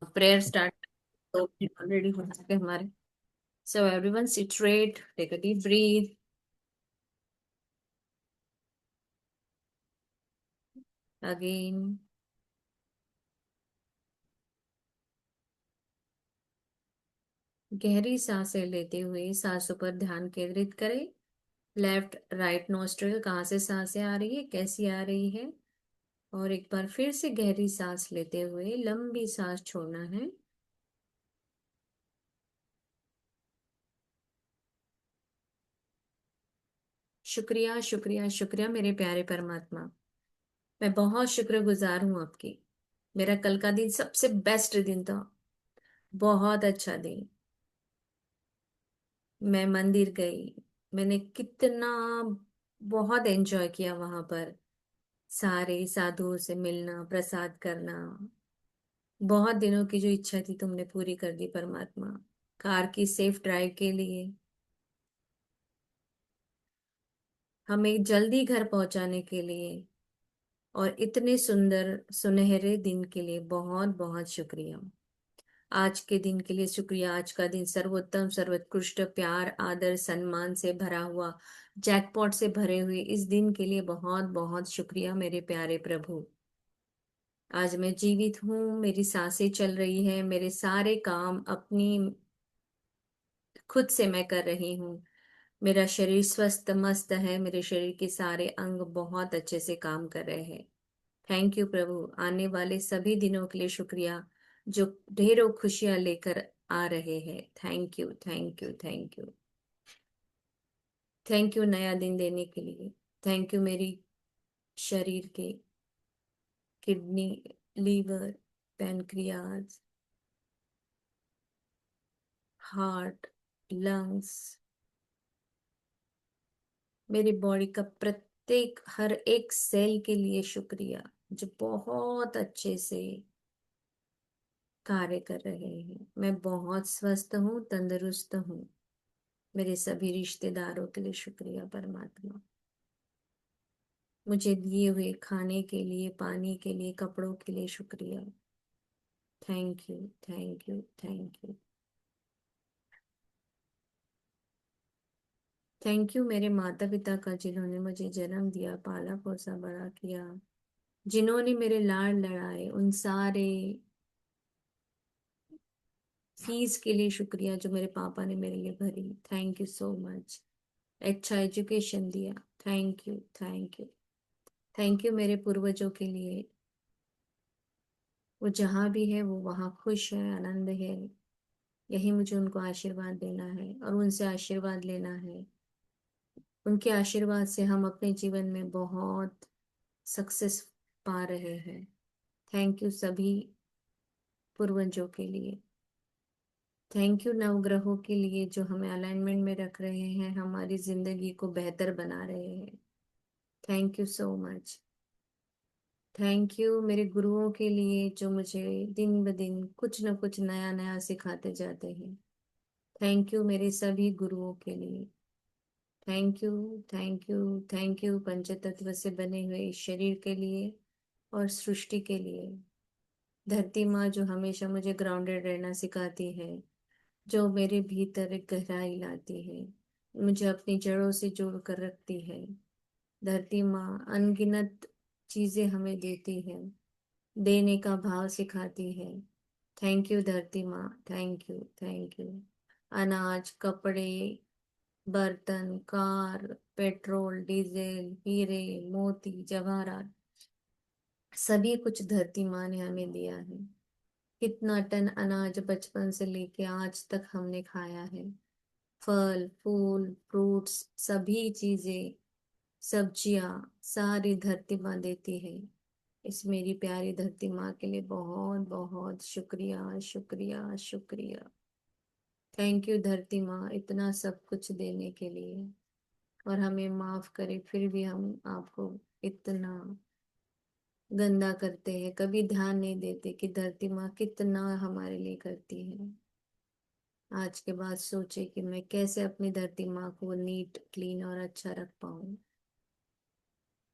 Prayer start. तो already हो चुके हमारे। So everyone sit straight, take a deep breath again. गहरी सांसें लेते हुए सांसों पर ध्यान केंद्रित करें। लेफ्ट राइट नोस्ट्रिल, कहाँ से सांसें आ रही है, कैसी आ रही है। और एक बार फिर से गहरी सांस लेते हुए लंबी सांस छोड़ना है। शुक्रिया शुक्रिया शुक्रिया मेरे प्यारे परमात्मा। मैं बहुत शुक्रगुजार हूँ आपकी। मेरा कल का दिन सबसे बेस्ट दिन था। बहुत अच्छा दिन। मैं मंदिर गई। मैंने कितना बहुत एंजॉय किया वहां पर। सारे साधुओं से मिलना, प्रसाद करना। बहुत दिनों की जो इच्छा थी तुमने पूरी कर दी परमात्मा। कार की सेफ ड्राइव के लिए, हमें जल्दी घर पहुंचाने के लिए, और इतने सुंदर सुनहरे दिन के लिए बहुत बहुत शुक्रिया। आज के दिन के लिए शुक्रिया। आज का दिन सर्वोत्तम, सर्वोत्कृष्ट, प्यार, आदर, सम्मान से भरा हुआ, जैकपॉट से भरे हुए इस दिन के लिए बहुत बहुत शुक्रिया मेरे प्यारे प्रभु। आज मैं जीवित हूँ, मेरी सांसें चल रही है, मेरे सारे काम अपनी खुद से मैं कर रही हूँ। मेरा शरीर स्वस्थ मस्त है, मेरे शरीर के सारे अंग बहुत अच्छे से काम कर रहे हैं। थैंक यू प्रभु। आने वाले सभी दिनों के लिए शुक्रिया, जो ढेरों खुशियां लेकर आ रहे हैं। Thank you thank you thank you. Thank you नया दिन देने के लिए। थैंक यू मेरी शरीर के kidney, liver, pancreas, heart, lungs, मेरी बॉडी का प्रत्येक हर एक सेल के लिए शुक्रिया, जो बहुत अच्छे से कार्य कर रहे हैं। मैं बहुत स्वस्थ हूँ, तंदुरुस्त हूँ। मेरे सभी रिश्तेदारों के लिए शुक्रिया परमात्मा। मुझे दिए हुए खाने के लिए, पानी के लिए, कपड़ों के लिए शुक्रिया। Thank you thank you thank you. Thank you मेरे माता पिता का, जिन्होंने मुझे जन्म दिया, पाला पोसा बड़ा किया, जिन्होंने मेरे लाड लड़ाए। उन सारे फीस के लिए शुक्रिया जो मेरे पापा ने मेरे लिए भरी। Thank you so much. अच्छा एजुकेशन दिया। Thank you thank you. Thank you मेरे पूर्वजों के लिए। वो जहाँ भी है वो वहाँ खुश है, आनंद है। यही मुझे उनको आशीर्वाद देना है और उनसे आशीर्वाद लेना है। उनके आशीर्वाद से हम अपने जीवन में बहुत सक्सेस पा रहे हैं। थैंक यू सभी पूर्वजों के लिए। थैंक यू नवग्रहों के लिए, जो हमें अलाइनमेंट में रख रहे हैं, हमारी जिंदगी को बेहतर बना रहे हैं। Thank you so much. Thank you मेरे गुरुओं के लिए, जो मुझे दिन ब दिन कुछ न कुछ नया नया सिखाते जाते हैं। थैंक यू मेरे सभी गुरुओं के लिए। Thank you thank you thank you पंचतत्व से बने हुए इस शरीर के लिए और सृष्टि के लिए। धरती माँ, जो हमेशा मुझे ग्राउंडेड रहना सिखाती है, जो मेरे भीतर एक गहराई लाती है, मुझे अपनी जड़ों से जोड़ कर रखती है। धरती माँ अनगिनत चीजें हमें देती है, देने का भाव सिखाती है। थैंक यू धरती माँ, थैंक यू थैंक यू। अनाज, कपड़े, बर्तन, कार, पेट्रोल, डीजल, हीरे, मोती, जवाहरात, सभी कुछ धरती माँ ने हमें दिया है। कितना टन अनाज बचपन से लेके आज तक हमने खाया है। फल फूल फ्रूट्स, सभी चीजें, सब्जियां, सारी धरती माँ देती है। इस मेरी प्यारी धरती माँ के लिए बहुत बहुत शुक्रिया शुक्रिया शुक्रिया। थैंक यू धरती माँ, इतना सब कुछ देने के लिए। और हमें माफ करे, फिर भी हम आपको इतना गंदा करते हैं, कभी ध्यान नहीं देते कि धरती माँ कितना हमारे लिए करती है। आज के बाद सोचे कि मैं कैसे अपनी धरती माँ को नीट क्लीन और अच्छा रख पाऊँ।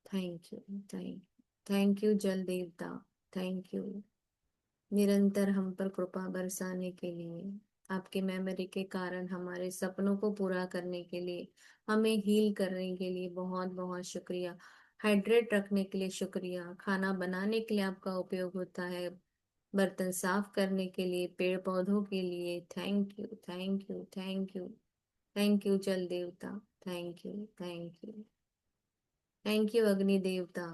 Thank you thank you thank you जल देवता। Thank you. निरंतर हम पर कृपा बरसाने के लिए, आपके मेमोरी के कारण हमारे सपनों को पूरा करने के लिए, हमें हील करने के लिए बहुत बहुत शुक्रिया। हाइड्रेट रखने के लिए शुक्रिया। खाना बनाने के लिए आपका उपयोग होता है, बर्तन साफ करने के लिए, पेड़ पौधों के लिए। Thank you, thank you, thank you, thank you जल देवता। Thank you, thank you, thank you अग्नि देवता।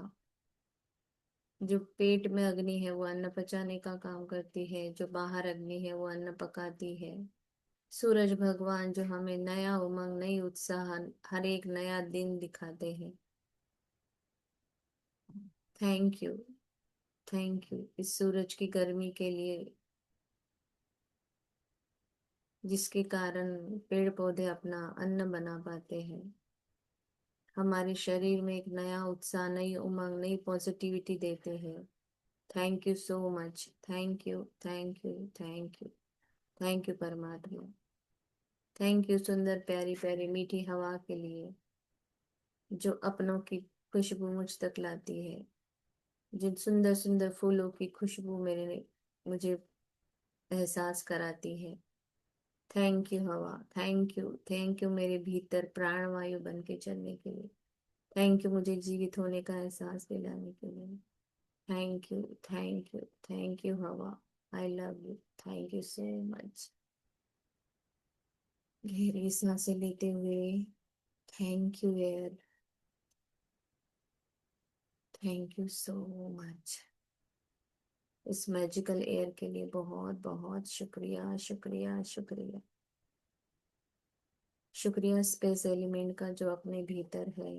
जो पेट में अग्नि है वो अन्न पचाने का काम करती है, जो बाहर अग्नि है वो अन्न पकाती है। सूरज भगवान जो हमें नया उमंग, नई उत्साह, हर एक नया दिन दिखाते हैं। थैंक यू, थैंक यू इस सूरज की गर्मी के लिए, जिसके कारण पेड़ पौधे अपना अन्न बना पाते हैं। हमारे शरीर में एक नया उत्साह, नई उमंग, नई पॉजिटिविटी देते हैं। Thank you so much. Thank you, thank you, thank you, thank you परमात्मा। थैंक यू सुंदर प्यारी प्यारी मीठी हवा के लिए, जो अपनों की खुशबू मुझ तक लाती है। जिन सुंदर सुंदर फूलों की खुशबू मेरे मुझे एहसास कराती है। थैंक यू हवा, थैंक यू, थैंक यू मेरे भीतर प्राणवायु बन के चलने के लिए। थैंक यू मुझे जीवित होने का एहसास दिलाने के लिए। Thank you, thank you, thank you हवा। I love you. Thank you so much. गहरी सांसें लेते हुए, thank you air, thank you so much. इस मैजिकल एयर के लिए बहुत बहुत शुक्रिया, शुक्रिया, शुक्रिया। शुक्रिया स्पेस एलिमेंट का जो अपने भीतर है।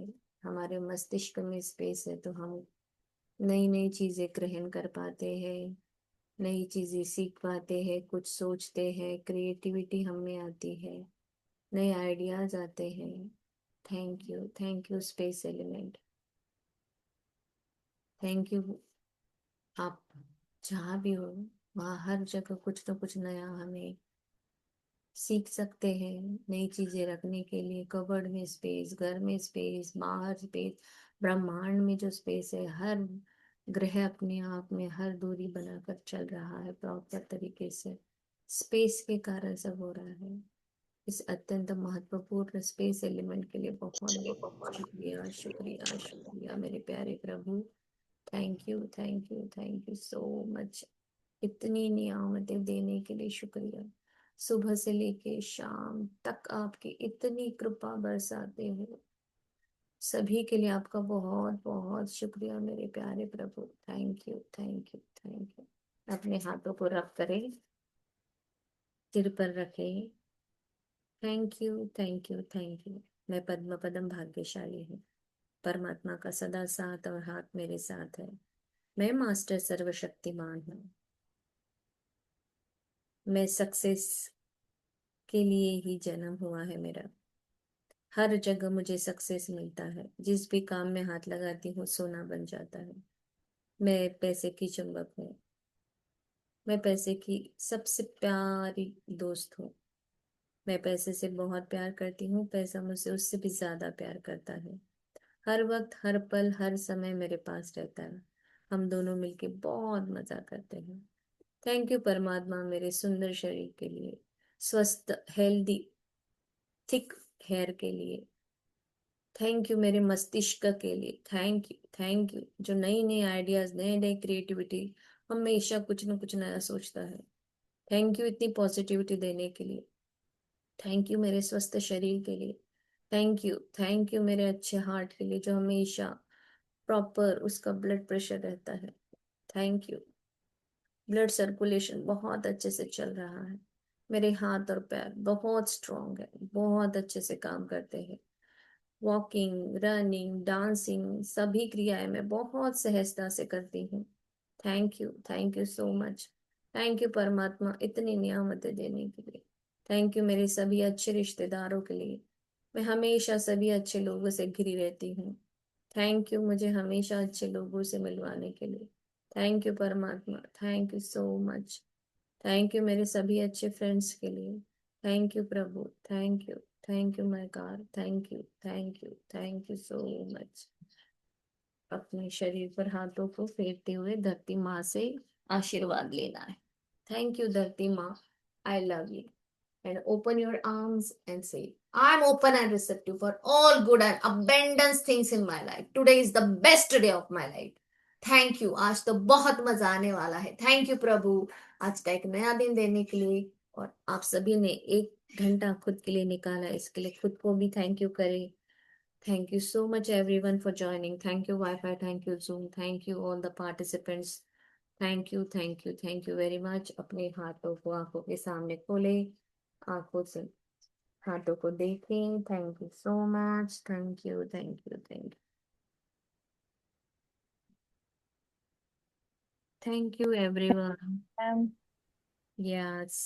हमारे मस्तिष्क में स्पेस है तो हम नई नई चीजें ग्रहण कर पाते हैं, नई चीजें सीख पाते हैं, कुछ सोचते हैं, क्रिएटिविटी हम में आती है, नए आइडियाज आते हैं। Thank you space element. Thank you. आप जहाँ भी हो वहाँ हर जगह कुछ ना कुछ नया हमें सीख सकते हैं। नई चीजें रखने के लिए कबर्ड में स्पेस, घर में स्पेस, बाहर स्पेस, ब्रह्मांड में जो स्पेस है, हर ग्रह अपने आप में हर दूरी बनाकर चल रहा है प्रॉपर तरीके से। स्पेस के कारण सब हो रहा है। इस अत्यंत महत्वपूर्ण स्पेस एलिमेंट के लिए बहुत बहुत शुक्रिया, शुक्रिया, शुक्रिया मेरे प्यारे प्रभु। Thank you, thank you, thank you so much. इतनी नियामतें देने के लिए शुक्रिया। सुबह से लेके शाम तक आपकी इतनी कृपा बरसाते हो, सभी के लिए आपका बहुत बहुत शुक्रिया मेरे प्यारे प्रभु। Thank you, thank you, thank you. अपने हाथों को रब करें, सिर पर रखें। Thank you, thank you, thank you. मैं पद्म पदम भाग्यशाली हूँ। परमात्मा का सदा साथ और हाथ मेरे साथ है। मैं मास्टर सर्वशक्तिमान हूँ। मैं सक्सेस के लिए ही जन्म हुआ है मेरा। हर जगह मुझे सक्सेस मिलता है, जिस भी काम में हाथ लगाती हूँ सोना बन जाता है। मैं पैसे की चुंबक हूँ। मैं पैसे की सबसे प्यारी दोस्त हूँ। मैं पैसे से बहुत प्यार करती हूँ, पैसा मुझसे उससे भी ज्यादा प्यार करता है। हर वक्त, हर पल, हर समय मेरे पास रहता है। हम दोनों मिलके बहुत मजा करते हैं। थैंक यू परमात्मा मेरे सुंदर शरीर के लिए, स्वस्थ हेल्दी थिक हेयर के लिए। थैंक यू मेरे मस्तिष्क के लिए। थैंक यू, थैंक यू जो नई नई आइडियाज, नए नए क्रिएटिविटी, हमेशा कुछ ना कुछ नया सोचता है। थैंक यू इतनी पॉजिटिविटी देने के लिए। थैंक यू मेरे स्वस्थ शरीर के लिए। थैंक यू मेरे अच्छे हार्ट के लिए जो हमेशा प्रॉपर उसका ब्लड प्रेशर रहता है। Thank you. ब्लड सर्कुलेशन बहुत अच्छे से चल रहा है। मेरे हाथ और पैर बहुत स्ट्रांग है, बहुत अच्छे से काम करते हैं। वॉकिंग, रनिंग, डांसिंग, सभी क्रियाएं मैं बहुत सहजता से करती हूँ। Thank you so much. Thank you परमात्मा इतनी नियामतें देने के लिए। थैंक यू मेरे सभी अच्छे रिश्तेदारों के लिए। मैं हमेशा सभी अच्छे लोगों से घिरी रहती हूँ। थैंक यू मुझे हमेशा अच्छे लोगों से मिलवाने के लिए। थैंक यू परमात्मा, thank you so much. Thank you मेरे सभी अच्छे फ्रेंड्स के लिए। Thank you Prabhu, thank you my God, thank you so much. अपने शरीर पर हाथों को फेरते हुए धरती माँ से आशीर्वाद लेना है। थैंक यू धरती माँ, आई love you. And open your arms and say, I'm open and receptive for all good and abundance things in my life. Today is the best day of my life. Thank you, आज तो बहुत मजा आने वाला है। Thank you प्रभु, आज का एक नया दिन देने के लिए। और आप सभी ने 1 घंटा खुद के लिए निकाला, इसके लिए खुद को भी थैंक यू करें। Thank you so much everyone for joining. Thank you wifi, thank you zoom, thank you all the participants. Thank you, thank you, thank you very much. अपने हाथों को आंखों के सामने खोले, आंखों से हाथों को देखें। Thank you so much, thank you, thank you, thank you, thank you everyone. Ma'am. Yes,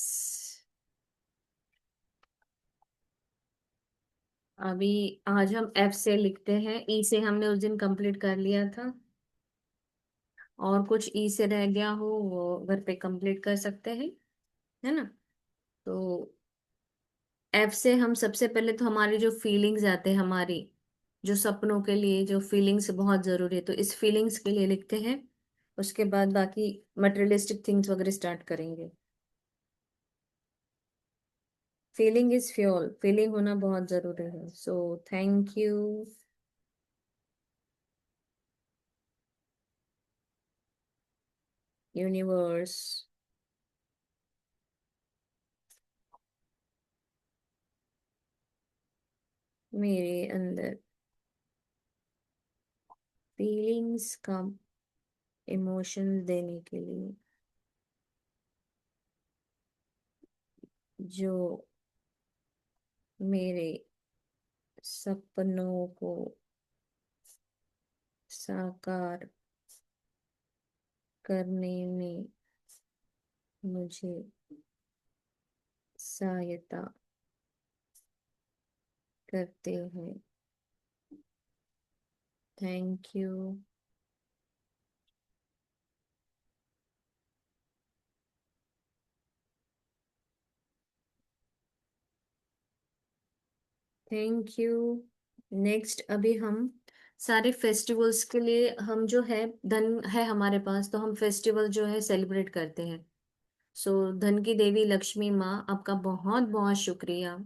अभी आज हम एफ से लिखते हैं। ई से हमने उस दिन कंप्लीट कर लिया था, और कुछ ई से रह गया हो वो घर पे कंप्लीट कर सकते हैं, है ना। तो एफ से हम सबसे पहले तो हमारी जो फीलिंग्स आते हैं, हमारी जो सपनों के लिए जो फीलिंग्स बहुत जरूरी है, तो इस फीलिंग्स के लिए लिखते हैं। उसके बाद बाकी मटेरियलिस्टिक थिंग्स वगैरह स्टार्ट करेंगे। फीलिंग इज फ्यूल, फीलिंग होना बहुत जरूरी है। सो थैंक यू यूनिवर्स, मेरे अंदर फीलिंग्स का इमोशन देने के लिए, जो मेरे सपनों को साकार करने में मुझे सहायता करते हैं। Thank you. Thank you. Next, अभी हम सारे फेस्टिवल्स के लिए, हम जो है धन है हमारे पास, तो हम फेस्टिवल जो है सेलिब्रेट करते हैं। सो धन की देवी लक्ष्मी माँ, आपका बहुत बहुत शुक्रिया।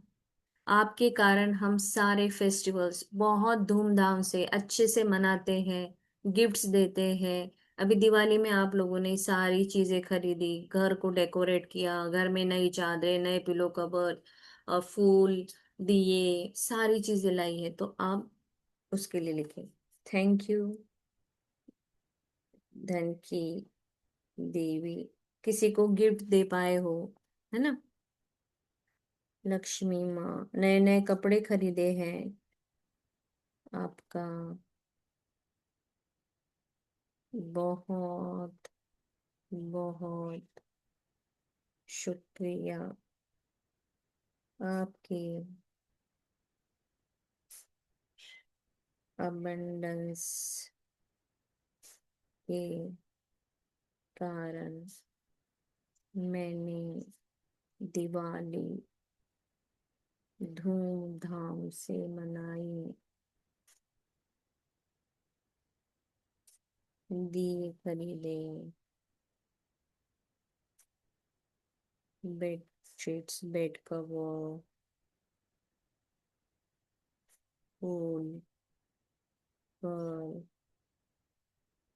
आपके कारण हम सारे फेस्टिवल्स बहुत धूमधाम से अच्छे से मनाते हैं, गिफ्ट्स देते हैं। अभी दिवाली में आप लोगों ने सारी चीजें खरीदी, घर को डेकोरेट किया, घर में नई चादरें, नए पिलो कवर और फूल, दिए, सारी चीजें लाई है, तो आप उसके लिए लिखे। थैंक यू धन की देवी। किसी को गिफ्ट दे पाए हो, है ना। लक्ष्मी माँ, नए नए कपड़े खरीदे हैं, आपका बहुत बहुत शुक्रिया। आपके अबंडेंस के कारण मैंने दिवाली धूमधाम से मनाई, दिए खरीदे, बेड शीट्स, बेड कवर, फूल, फल,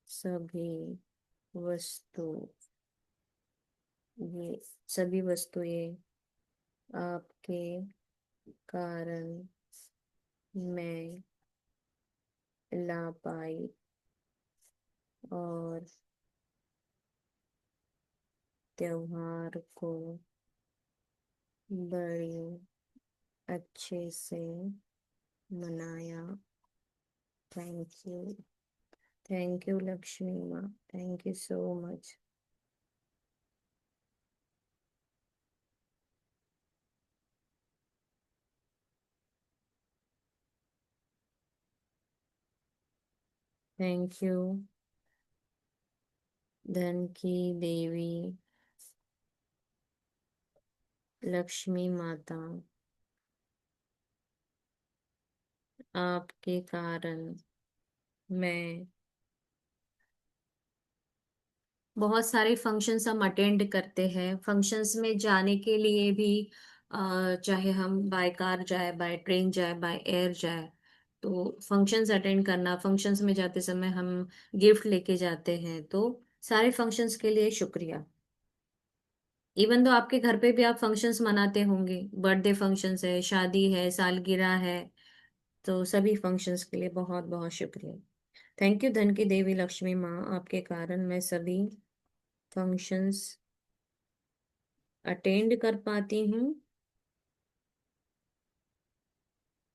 सभी वस्तु, ये सभी वस्तुएं आपके कारण मैं ला पाई, और त्योहार को बड़ी अच्छे से मनाया। Thank you, thank you Lakshmi माँ, thank you so much. Thank you धन की देवी लक्ष्मी माता, आपके कारण मैं बहुत सारे फंक्शंस हम अटेंड करते हैं। फंक्शंस में जाने के लिए भी चाहे हम बाय कार जाए, बाय ट्रेन जाए, बाय एयर जाए, तो फंक्शंस अटेंड करना, फंक्शंस में जाते समय हम गिफ्ट लेके जाते हैं, तो सारे फंक्शंस के लिए शुक्रिया। इवन तो आपके घर पे भी आप फंक्शंस मनाते होंगे, बर्थडे फंक्शंस है, शादी है, सालगिरह है, तो सभी फंक्शंस के लिए बहुत बहुत शुक्रिया। थैंक यू धन की देवी लक्ष्मी माँ, आपके कारण मैं सभी फंक्शंस अटेंड कर पाती हूँ,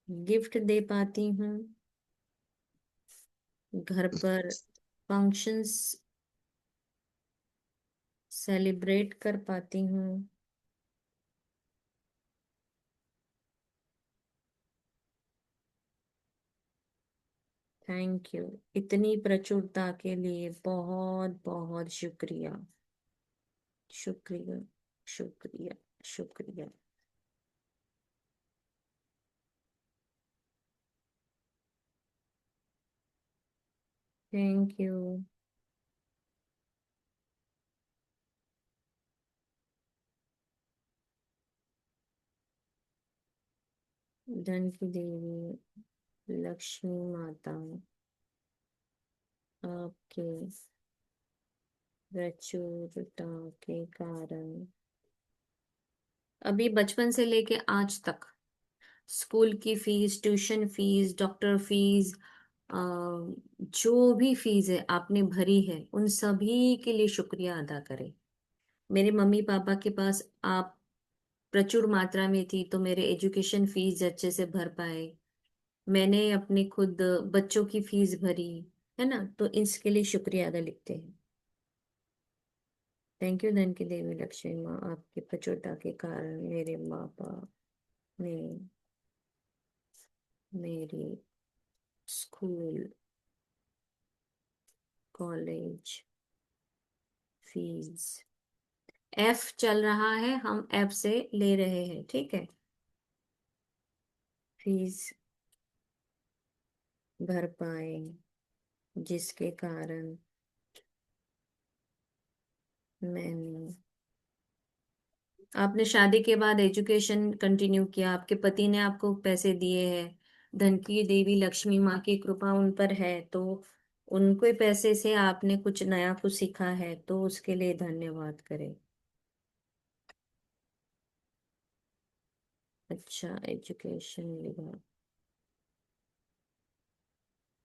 गिफ्ट दे पाती हूँ, घर पर फंक्शंस सेलिब्रेट कर पाती हूँ। Thank you. इतनी प्रचुरता के लिए बहुत बहुत शुक्रिया, शुक्रिया, शुक्रिया, शुक्रिया। Thank you. धन की देवी लक्ष्मी माता, आपके प्रचुरता के कारण अभी बचपन से लेके आज तक स्कूल की fees, tuition fees, doctor fees, जो भी फीस है आपने भरी है, उन सभी के लिए शुक्रिया अदा करें। मेरे मम्मी पापा के पास आप प्रचुर मात्रा में थी, तो मेरे एजुकेशन फीस अच्छे से भर पाए। मैंने अपने खुद बच्चों की फीस भरी, है ना, तो इसके लिए शुक्रिया अदा लिखते हैं। थैंक यू धन की देवी लक्ष्मी माँ, आपकी प्रचुरता के कारण मेरे माँ बाप ने मेरी स्कूल, कॉलेज फीस, एफ चल रहा है, हम एफ से ले रहे हैं, ठीक है, फीस भर पाए, जिसके कारण मैंने, आपने शादी के बाद एजुकेशन कंटिन्यू किया, आपके पति ने आपको पैसे दिए हैं, धन की देवी लक्ष्मी माँ की कृपा उन पर है, तो उनके पैसे से आपने कुछ नया कुछ सीखा है, तो उसके लिए धन्यवाद करें। अच्छा, एजुकेशन लिया।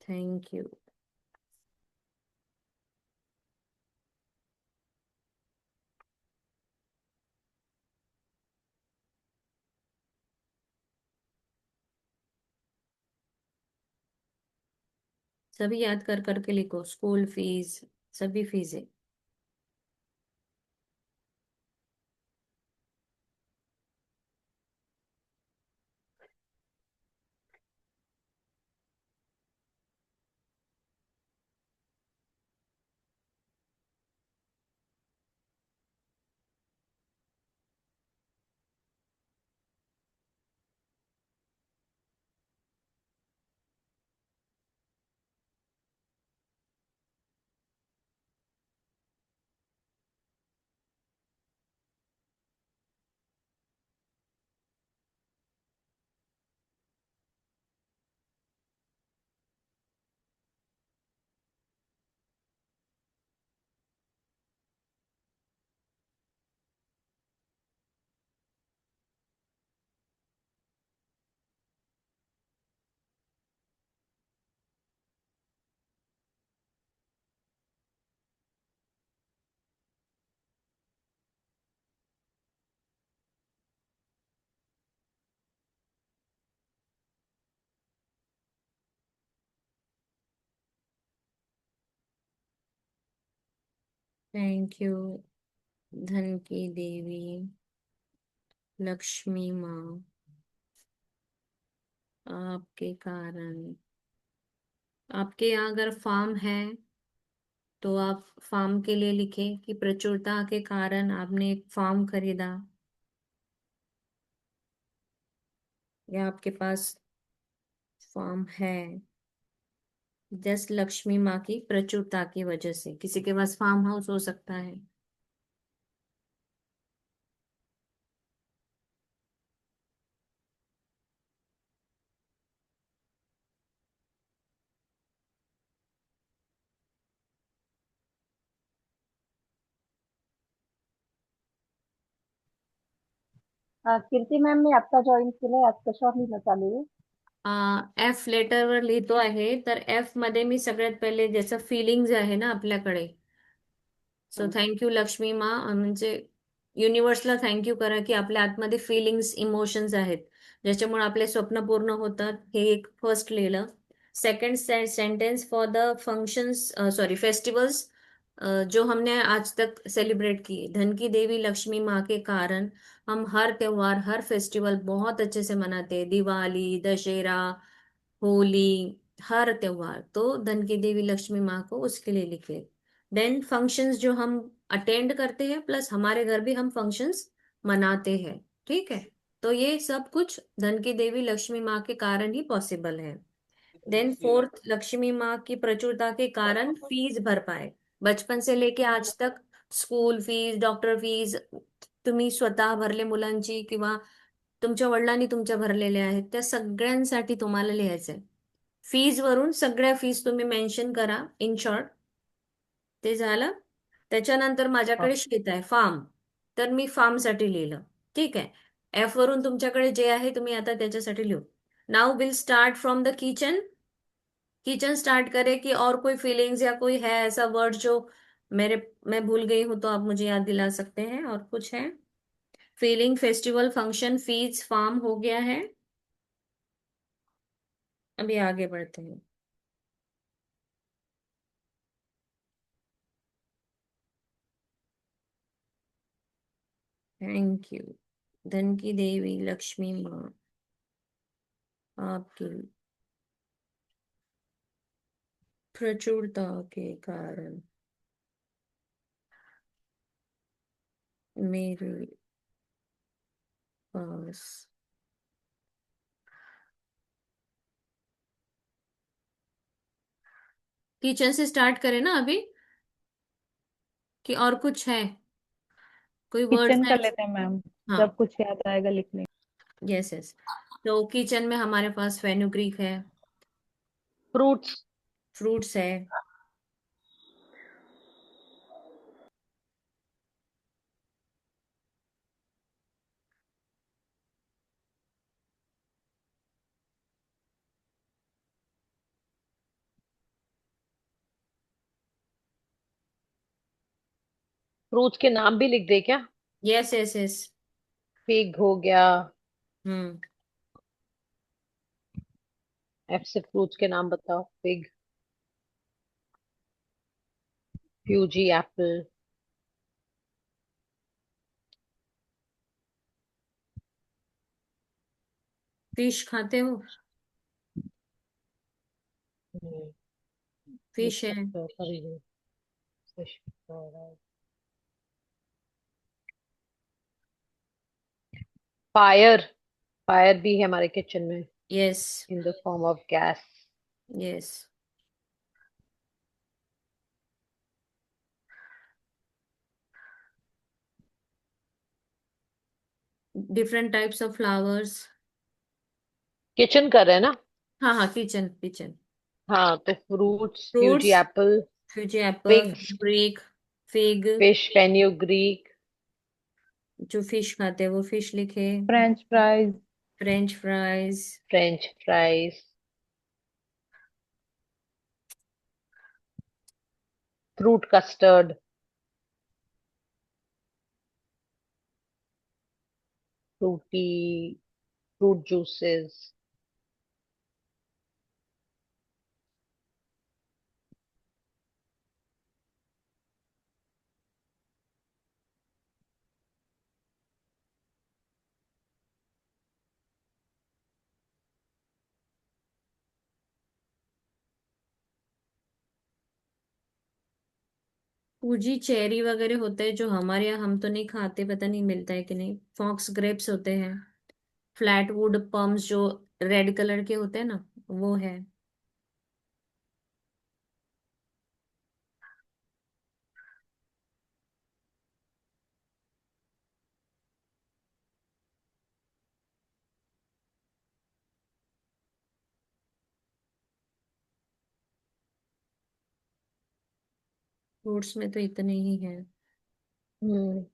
Thank you. सभी याद कर करके लिखो, स्कूल फीस, सभी फीसें। थैंक यू धन की देवी लक्ष्मी माँ, आपके कारण, आपके यहाँ अगर फार्म है तो आप फार्म के लिए लिखें कि प्रचुरता के कारण आपने एक फार्म खरीदा, या आपके पास फार्म है, जस्ट लक्ष्मी माँ की प्रचुरता की वजह से। किसी के पास फार्म हाउस हो सकता है। कीर्ती मॅम, मी आत्ता जॉईन केलंय. आज कशावर चालू आहे? एफ लेटरवर लिहितो आहे, तर एफ मध्ये मी सगळ्यात पहिले ज्याचं फिलिंग्ज आहे ना आपल्याकडे, सो हं. थँक्यू लक्ष्मी मा, म्हणजे युनिव्हर्सला थँक्यू करा की आपल्या आतमध्ये फिलिंग्स इमोशन्स आहेत, ज्याच्यामुळे आपले स्वप्न पूर्ण होतात. हे एक फर्स्ट लिहिलं. Second sentence, for the functions, sorry festivals जो हमने आज तक सेलिब्रेट किए, धन की देवी लक्ष्मी माँ के कारण हम हर त्योहार हर फेस्टिवल बहुत अच्छे से मनाते हैं। दिवाली, दशहरा, होली, हर त्योहार तो धन की देवी लक्ष्मी माँ को उसके लिए लिखे। देन फंक्शंस जो हम अटेंड करते हैं, प्लस हमारे घर भी हम फंक्शंस मनाते हैं। ठीक है, तो ये सब कुछ धन की देवी लक्ष्मी माँ के कारण ही पॉसिबल है। देन फोर्थ, लक्ष्मी माँ की प्रचुरता के कारण फीस भर पाए। बचपन से लेके आज तक स्कूल फीस, डॉक्टर फीस तुम्ही स्वतः भरले मुलांची, किंवा तुमच्या वडिलांनी तुमच्या भरलेल्या आहेत, त्या सगळ्यांसाठी तुम्हाला लिहायचंय. फीज वरून सगळ्या फीज तुम्ही मेन्शन करा इन शॉर्ट. ते झालं. त्याच्यानंतर माझ्याकडे शीट आहे फार्म, तर मी फार्म साठी लिहिलं. ठीक आहे. एफ वरून तुमच्याकडे जे आहे तुम्ही आता त्याच्यासाठी लिहू. Now will start from the kitchen. Kitchen start करें कि और कोई फीलिंग्स या कोई है ऐसा वर्ड जो मेरे मैं भूल गई हूं, तो आप मुझे याद दिला सकते हैं? और कुछ है? Feeling, festival, function, fees, form हो गया है। अभी आगे बढ़ते हैं। Thank you. धन की देवी लक्ष्मी माँ आपकी प्रचुरता के कारण मेरे पास, किचन से स्टार्ट करें ना अभी, कि और कुछ है? कोई वर्ड्स किचन है? कर लेते हैं मैम। हाँ। जब कुछ याद आएगा लिखने। Yes yes. तो किचन में हमारे पास फेनुग्रीक है, फ्रूट्स। फ्रूट्स है, फ्रूट्स के नाम भी लिख दे क्या? Yes yes yes. फिग हो गया। हम्म। एफ से फ्रूट्स के नाम बताओ। Fig, Fuji Apple. फिश खाते हो? लिख फिश है। सकते हो सॉरी। फायर। फायर भी है हमारे किचन में, yes in the form of gas. Yes. Different types of flowers. Kitchen कर रहे हैं ना? हाँ हाँ, किचन किचन। हाँ, तो fruits, Fuji fruits, apple. Fuji apple, figs, break, fig. Fish, fenugreek. जो फिश खाते हैं वो फिश लिखे। French fries. French fries. French fries. Fruit custard. Fruity, fruit juices. पूजी चेरी वगैरह होते हैं जो हमारे यहाँ, हम तो नहीं खाते, पता नहीं मिलता है कि नहीं। फॉक्स ग्रेप्स होते हैं। फ्लैटवुड पम्स जो रेड कलर के होते हैं ना, वो है। फ्रूट्स में तो इतने ही हैं। हम्म।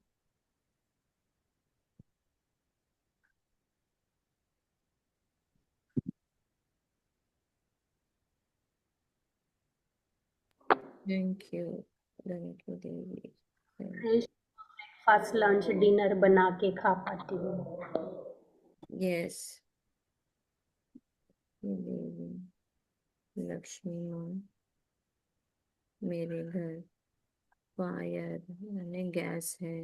थैंक यू देवी, thank you. Breakfast lunch dinner बना के खा पाती हूँ। यस देवी, लक्ष्मी माँ मेरे घर फायर यानी गैस है,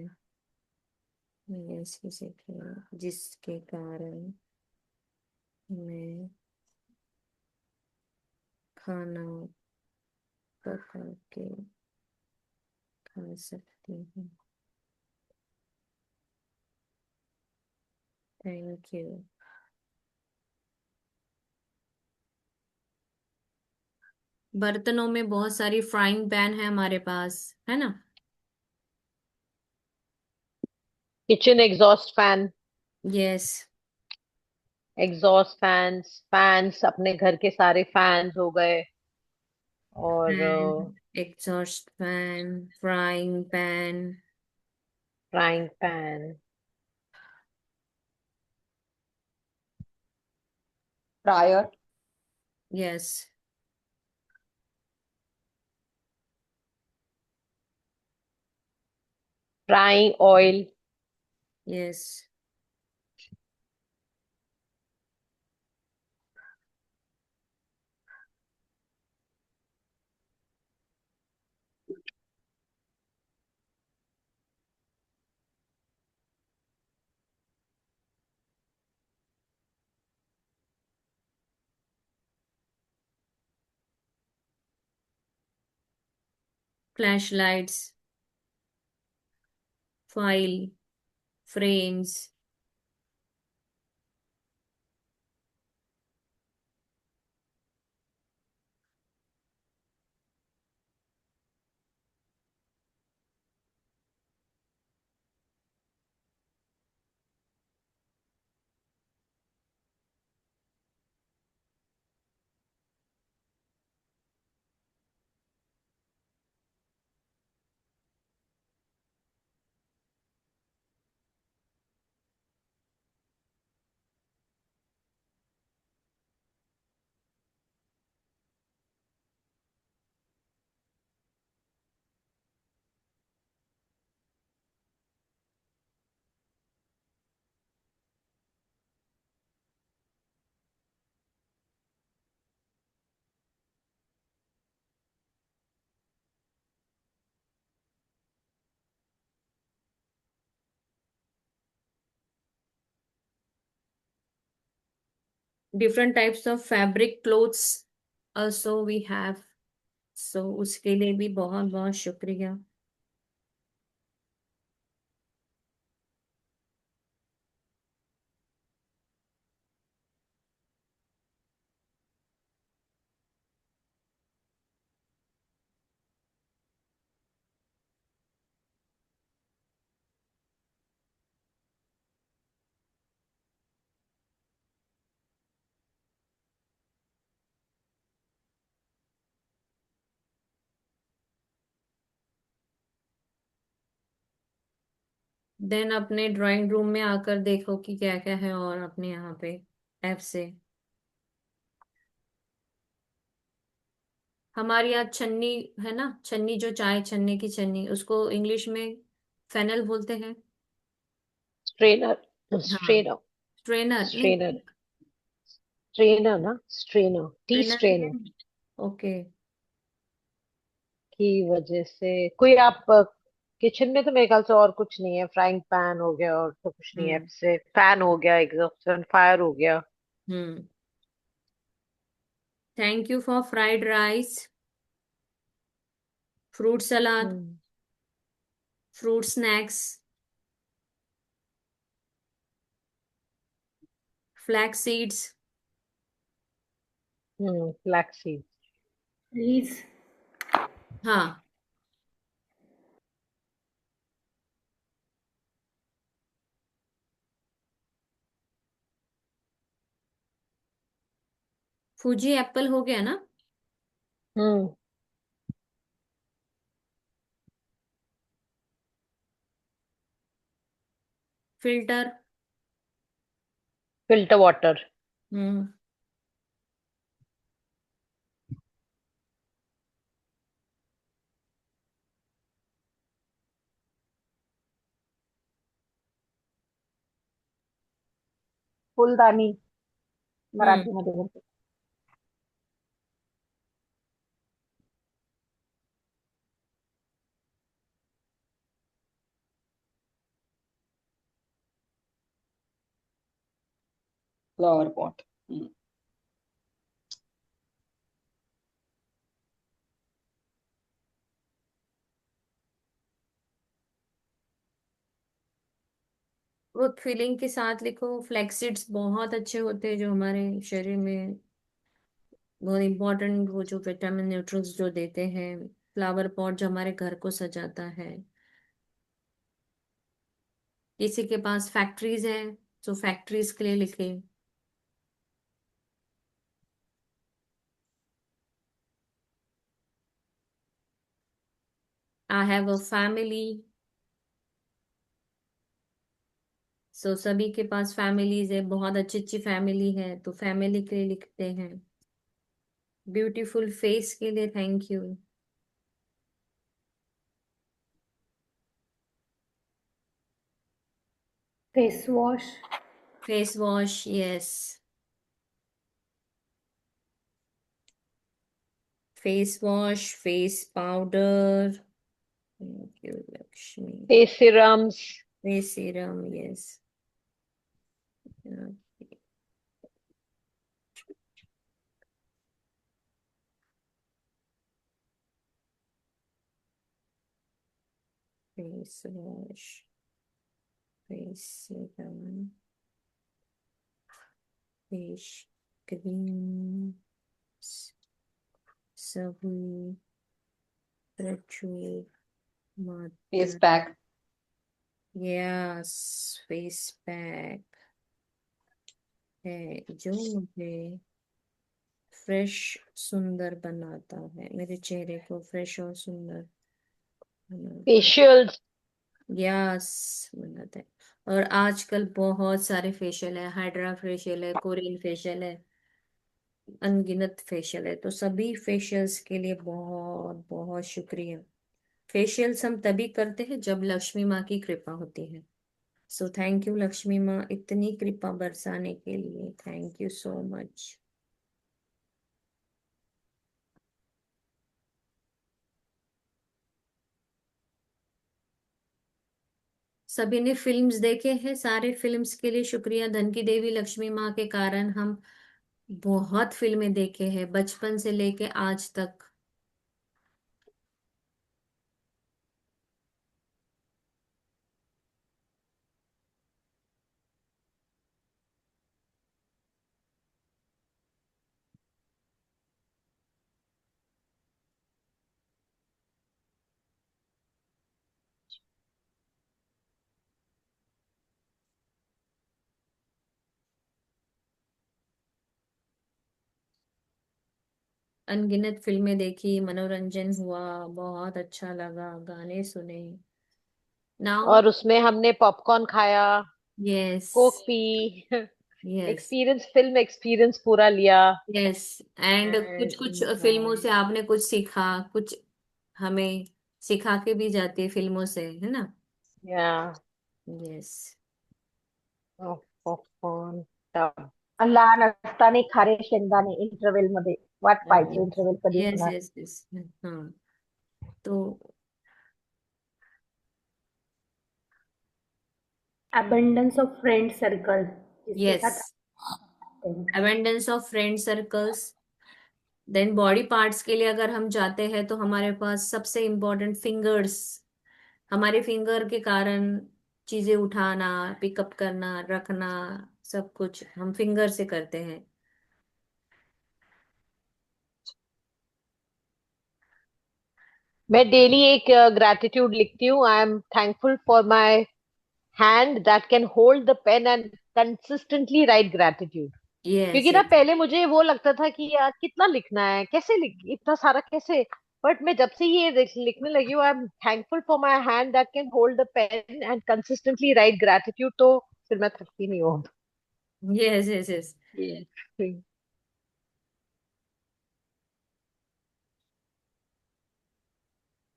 गैस की सप्लाई जिसके कारण मैं खाना पका के खा सकती हूँ। Thank you. बर्तनों में बहुत सारी फ्राइंग पैन है हमारे पास, है ना। Kitchen exhaust fan. Yes. Exhaust fans, fans अपने घर के सारे फैंस हो गए। और fan, exhaust fan, frying pan. Frying pan, fryer, yes. Frying oil, yes. Flash lights, file frames, different types of fabric clothes also we have. So उसके लिए भी बहुत बहुत शुक्रिया। देन अपने ड्राइंग रूम में आकर देखो कि क्या क्या है और अपने यहाँ पे ऐप से। हमारे यहाँ छन्नी है ना, छन्नी जो चाय छन्नी की छन्नी, उसको इंग्लिश में फेनल बोलते हैं। स्ट्रेनर, हाँ। स्ट्रेनर, स्ट्रेनर नहीं। स्ट्रेनर, स्ट्रेनर ना, स्ट्रेनर, टी स्ट्रेनर भी है। Strainer okay. की वजह से कोई आप किचन में तो मेरे ख्याल से और कुछ नहीं है। फ्राइंग पैन हो गया और तो कुछ नहीं है। हम्म। से फैन हो गया, एग्जॉस्ट फैन, फायर हो गया। Hmm. Thank you for fried rice, fruit salad, hmm. Fruit snacks, flax seeds. Flax seed. Please. हाँ। फूजी एप्पल हो गया ना। Hmm. Filter. Filter water. Hmm. फुलदानी हम्म। मराठी मध्ये बोलतो. Flower pot. वो फीलिंग के साथ लिखो। फ्लैक्सीड्स बहुत अच्छे होते हैं जो हमारे शरीर में बहुत इंपॉर्टेंट, वो जो विटामिन न्यूट्रल्स जो देते हैं। फ्लावर पॉट जो हमारे घर को सजाता है। किसी के पास फैक्ट्रीज है तो फैक्ट्रीज के लिए लिखे। I have a family. सो सभी के पास फैमिलीज है, बहुत अच्छी अच्छी फैमिली है तो फैमिली के लिए लिखते हैं। ब्यूटीफुल फेस के लिए thank you. Face wash. Face wash, yes. Face wash, face powder. Thank you Lakshmi. Face serums. Face serum, yes. Face wash, face serum, face cream, सभी प्रचुर फेस मात्रा। पैक. यस। फेस पैक है जो मुझे fresh सुंदर बनाता है, मेरे चेहरे को फ्रेश और सुंदर बनाता है। फेशियल्स. यस, बनाता है। और आजकल बहुत सारे फेशियल है, हाइड्रा फेशियल है, कोरियन फेशियल है, अनगिनत फेशियल है। तो सभी फेशियल्स के लिए बहुत बहुत शुक्रिया। फेशियल्स हम तभी करते हैं जब लक्ष्मी माँ की कृपा होती है। सो थैंक यू लक्ष्मी माँ, इतनी कृपा बरसाने के लिए थैंक यू सो मच। सभी ने फिल्म्स देखे हैं, सारे फिल्म्स के लिए शुक्रिया। धन की देवी लक्ष्मी माँ के कारण हम बहुत फिल्में देखे हैं बचपन से लेके आज तक। अनगिनत फिल्में देखी, मनोरंजन हुआ, बहुत अच्छा लगा, गाने सुने। नाउ। और उसमें हमने पॉपकॉर्न खाया. Yes. Coke P. Yes. Experience, film experience पूरा लिया. यस। एंड कुछ एंड कुछ फिल्मों एंजॉय. से आपने कुछ सीखा, कुछ हमें सिखा के भी जाती है फिल्मों से, है ना। या. यस। पॉपकॉर्न. लहान असताना खारे शेंगदाणे इंटरव्हेल मध्ये वाट पाहायचो, इंटरव्हेल कधी यस। होणार. यस। यस। हाँ। तो अबंडेंस ऑफ फ्रेंड सर्कल जिसके यस, साथ रहते हैं. Abundance of friend circles. Then body parts के लिए अगर हम जाते हैं तो हमारे पास सबसे इम्पोर्टेंट फिंगर्स। हमारे फिंगर के कारण चीजें उठाना, पिकअप करना, रखना, सब कुछ हम फिंगर से करते हैं। मैं डेली एक ग्रैटिट्यूड लिखती हूँ. I am thankful for my hand that can hold the pen and consistently write gratitude. Yes. क्योंकि ना यस। पहले मुझे वो लगता था कि यार कितना लिखना है, कैसे लिख, इतना सारा कैसे. बट मैं जब से ये लिखने लगी हूँ, I am thankful for my hand that can hold the pen and consistently write gratitude, तो फिर मैं थकती नहीं हूँ। Yes yes yes. Yes.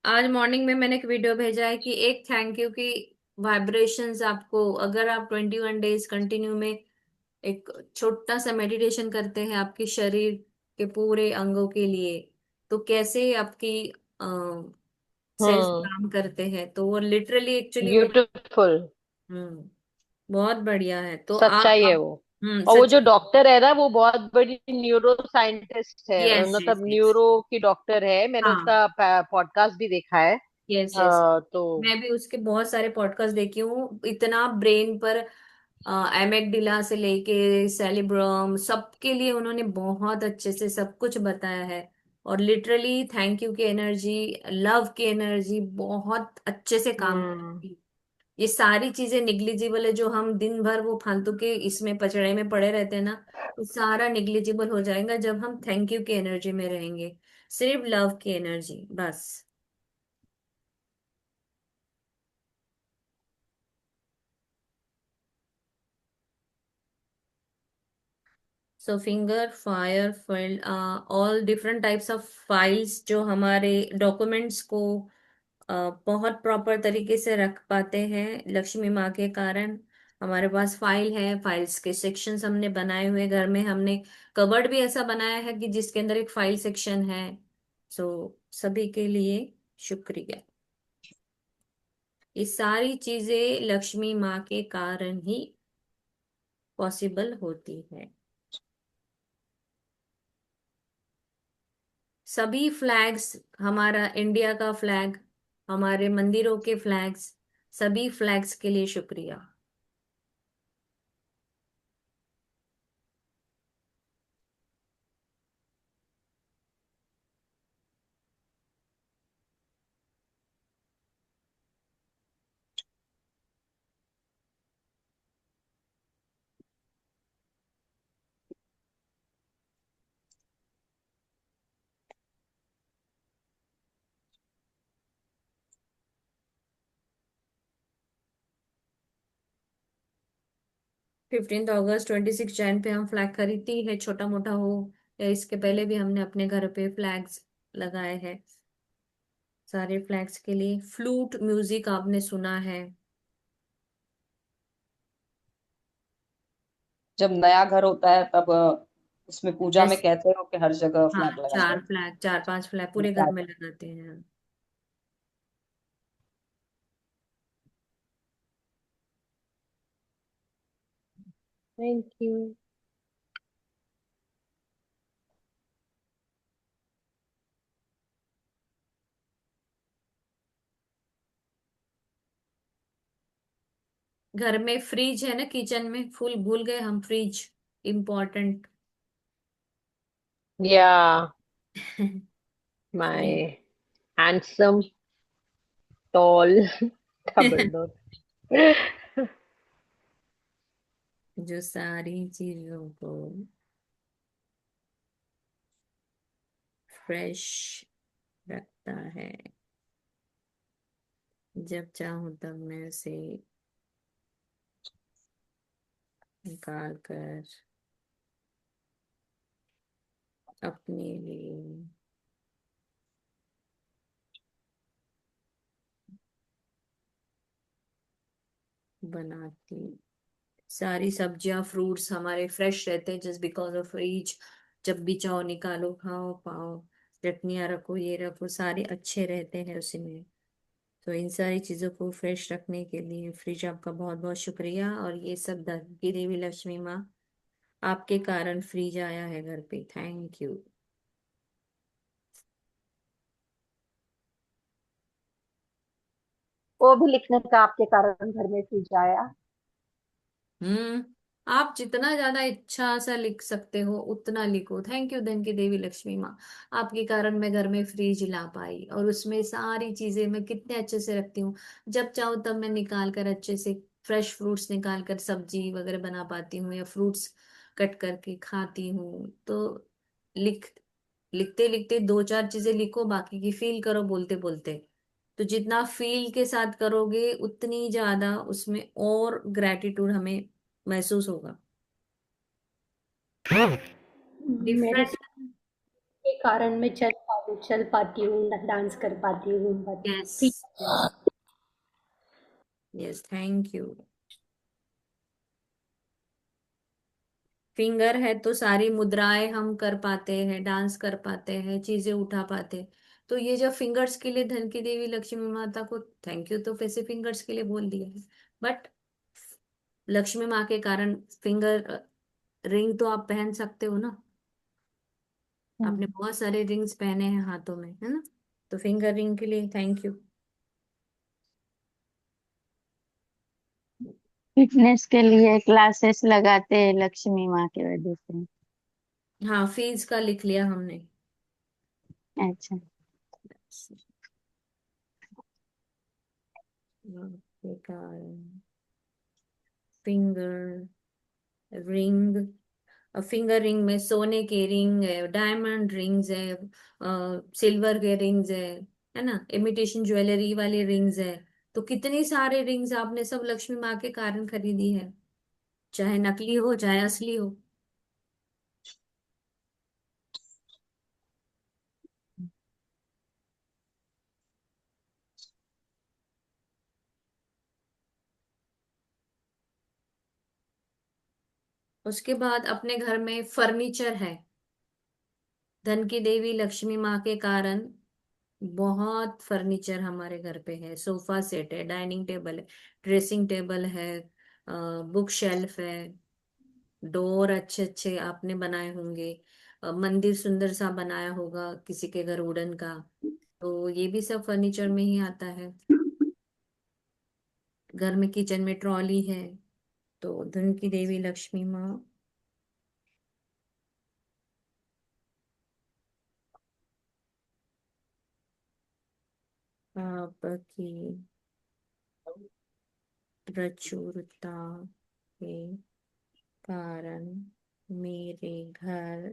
आज मॉर्निंग में मैंने एक वीडियो भेजा है कि एक थैंक यू की वाइब्रेशंस आपको, अगर आप 21 डेज कंटिन्यू में एक छोटा सा मेडिटेशन करते हैं आपके शरीर के पूरे अंगों के लिए, तो कैसे आपकी सेल्स हम्म। काम करते हैं, तो वो लिटरली एक्चुअली वो। ब्यूटिफुल। हम्म। बहुत बढ़िया है, तो सच्चाई है वो। और वो सच। जो डॉक्टर है ना, वो बहुत बड़ी न्यूरो साइंटिस्ट है, यस यस मतलब यस। न्यूरो की डॉक्टर है। मैंने हाँ। उसका पॉडकास्ट भी देखा है। Yes yes. तो मैं भी उसके बहुत सारे पॉडकास्ट देखी हूँ, इतना ब्रेन पर एमेगडिला से लेके सेलिब्रम सबके लिए उन्होंने बहुत अच्छे से सब कुछ बताया है। और लिटरली थैंक यू की एनर्जी, लव की एनर्जी बहुत अच्छे से काम हम्म। करती है। ये सारी चीजें निग्लिजिबल है, जो हम दिन भर वो फालतू के इसमें पचड़े में पड़े रहते हैं ना, वो सारा निग्लिजिबल हो जाएगा जब हम थैंक यू की एनर्जी में रहेंगे। सिर्फ लव की एनर्जी बस। So finger fire file, all different types of files जो हमारे डॉक्यूमेंट्स को बहुत प्रॉपर तरीके से रख पाते हैं लक्ष्मी माँ के कारण। हमारे पास फाइल है, फाइल्स के सेक्शंस हमने बनाए हुए घर में, हमने कवर्ड भी ऐसा बनाया है कि जिसके अंदर एक फाइल सेक्शन है। सो सभी के लिए शुक्रिया। ये सारी चीजें लक्ष्मी माँ के कारण ही पॉसिबल होती है। सभी फ्लैग्स, हमारा इंडिया का फ्लैग, हमारे मंदिरों के फ्लैग्स, सभी फ्लैग्स के लिए शुक्रिया। 15 अगस्त 26 जैन पे हम फ्लैग खरीदती है, छोटा मोटा हो या इसके पहले भी हमने अपने घर पे फ्लैग्स लगाए हैं। सारे फ्लैग्स के लिए फ्लूट म्यूजिक आपने सुना है। जब नया घर होता है तब उसमें पूजा में जैसे कहते हो कि हर जगह हाँ, फ्लैग लगाते चार हैं। फ्लैग, 4-5 फ्लैग पूरे घर में लगाते हैं। Thank you. घर में फ्रिज है ना, किचन में फुल भूल गए हम, फ्रिज इम्पोर्टेंट। या fridge. My handsome tall double door. जो सारी चीजों को फ्रेश रखता है, जब चाहूं तब मैं उसे निकाल कर अपने लिए बनाती। सारी सब्जियां फ्रूट्स हमारे फ्रेश रहते हैं जस्ट बिकॉज ऑफ फ्रिज। जब भी चाहो निकालो, खाओ पाओ, चटनियाँ रखो, ये रखो, सारे अच्छे रहते हैं उसी में। तो इन सारी चीजों को फ्रेश रखने के लिए फ्रिज आपका बहुत बहुत शुक्रिया। और ये सब धन की देवी लक्ष्मी माँ, आपके कारण फ्रिज आया है घर पे, थैंक यू। वो भी लिखने का आपके कारण घर में फ्रिज आया। हम्म। आप जितना ज्यादा इच्छा सा लिख सकते हो उतना लिखो। थैंक यू धन की देवी लक्ष्मी माँ, आपके कारण मैं घर में फ्रिज ला पाई, और उसमें सारी चीजें मैं कितने अच्छे से रखती हूँ। जब चाहूँ तब मैं निकाल कर अच्छे से फ्रेश फ्रूट्स निकाल कर सब्जी वगैरह बना पाती हूँ, या फ्रूट्स कट करके खाती हूँ। तो लिख लिखते लिखते दो चार चीजें लिखो, बाकी की फील करो बोलते बोलते। तो जितना फील के साथ करोगे उतनी ज्यादा उसमें और ग्रेटिट्यूड हमें महसूस होगा। मेरे डिफरेंट। के कारण मैं चल पाती हूँ, डांस कर पाती हूँ, बट यस। ठीक। Yes, thank you. फिंगर है तो सारी मुद्राएं हम कर पाते हैं, डांस कर पाते हैं, चीजें उठा पाते। तो ये जब फिंगर्स के लिए धन की देवी लक्ष्मी माता को थैंक यू तो वैसे फिंगर्स के लिए बोल दिया है, बट लक्ष्मी माँ के कारण फिंगर रिंग तो आप पहन सकते हो ना। आपने बहुत सारे रिंग्स पहने हैं हाथों में, है ना? तो फिंगर रिंग के लिए थैंक यू। फिटनेस के लिए क्लासेस लगाते हैं लक्ष्मी माँ की वजह से। हाँ, फीस का लिख लिया हमने। अच्छा। के कारण फिंगर रिंग। फिंगर रिंग में सोने के रिंग है, डायमंड रिंग्स है, सिल्वर के रिंग्स है ना, इमिटेशन ज्वेलरी वाली रिंग्स है। तो कितनी सारे रिंग्स आपने सब लक्ष्मी माँ के कारण खरीदी है, चाहे नकली हो चाहे असली हो। उसके बाद अपने घर में फर्नीचर है, धन की देवी लक्ष्मी माँ के कारण बहुत फर्नीचर हमारे घर पे है। सोफा सेट है, डाइनिंग टेबल है, ड्रेसिंग टेबल है, बुक शेल्फ है, डोर अच्छे अच्छे आपने बनाए होंगे, मंदिर सुंदर सा बनाया होगा किसी के घर वुडन का। तो ये भी सब फर्नीचर में ही आता है। घर में किचन में ट्रॉली है। तो धन की देवी लक्ष्मी माँ आपकी प्रचुरता के कारण मेरे घर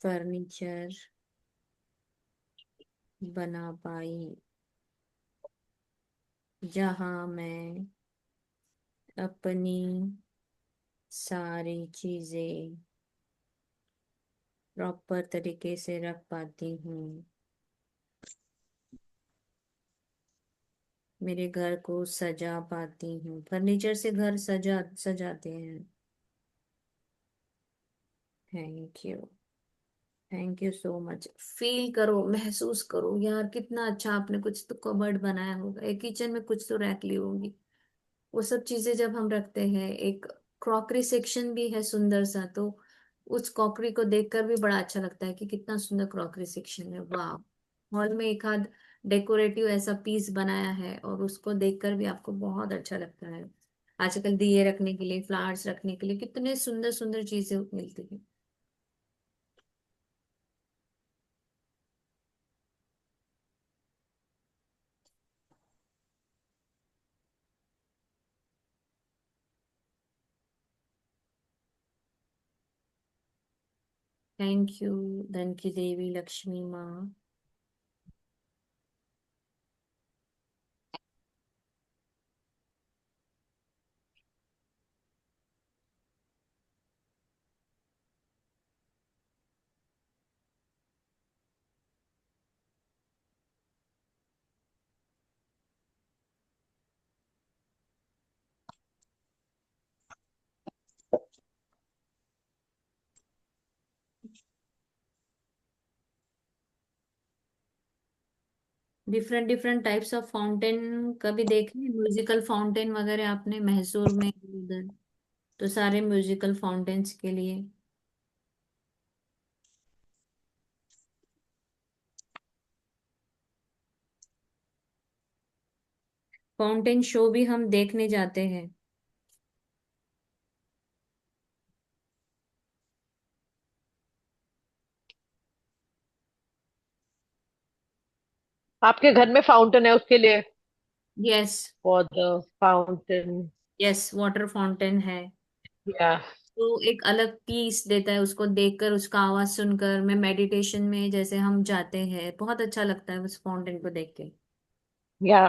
फर्नीचर बना पाई, जहां मैं अपनी सारी चीजें प्रॉपर तरीके से रख पाती हूँ। मेरे घर को सजा पाती हूँ, फर्नीचर से घर सजाते हैं। Thank you. Thank you so much. Feel करो, महसूस करो यार, कितना अच्छा आपने कुछ तो कबर्ड बनाया होगा, एक किचन में कुछ तो रैक ली होगी। वो सब चीजें जब हम रखते हैं, एक क्रॉकरी सेक्शन भी है सुंदर सा, तो उस क्रॉकरी को देखकर भी बड़ा अच्छा लगता है कि कितना सुंदर क्रॉकरी सेक्शन है, वाह। हॉल में एक आध डेकोरेटिव ऐसा पीस बनाया है और उसको देखकर भी आपको बहुत अच्छा लगता है। आजकल दिए रखने के लिए, फ्लावर्स रखने के लिए कितने सुंदर सुंदर चीजें मिलती है। थैंक यू धन की देवी लक्ष्मी माँ। Different different types of fountain कभी देखे, म्यूजिकल फाउंटेन वगैरह आपने मैसूर में उधर, तो सारे म्यूजिकल फाउंटेन्स के लिए फाउंटेन शो भी हम देखने जाते हैं। आपके घर में फाउंटेन है उसके लिए? Yes. For the fountain. Yes, water fountain है। या तो एक अलग पीस देता है, उसको देखकर, उसका आवाज सुनकर, मैं मेडिटेशन में जैसे हम जाते हैं, बहुत अच्छा लगता है उस फाउंटेन को देख के। या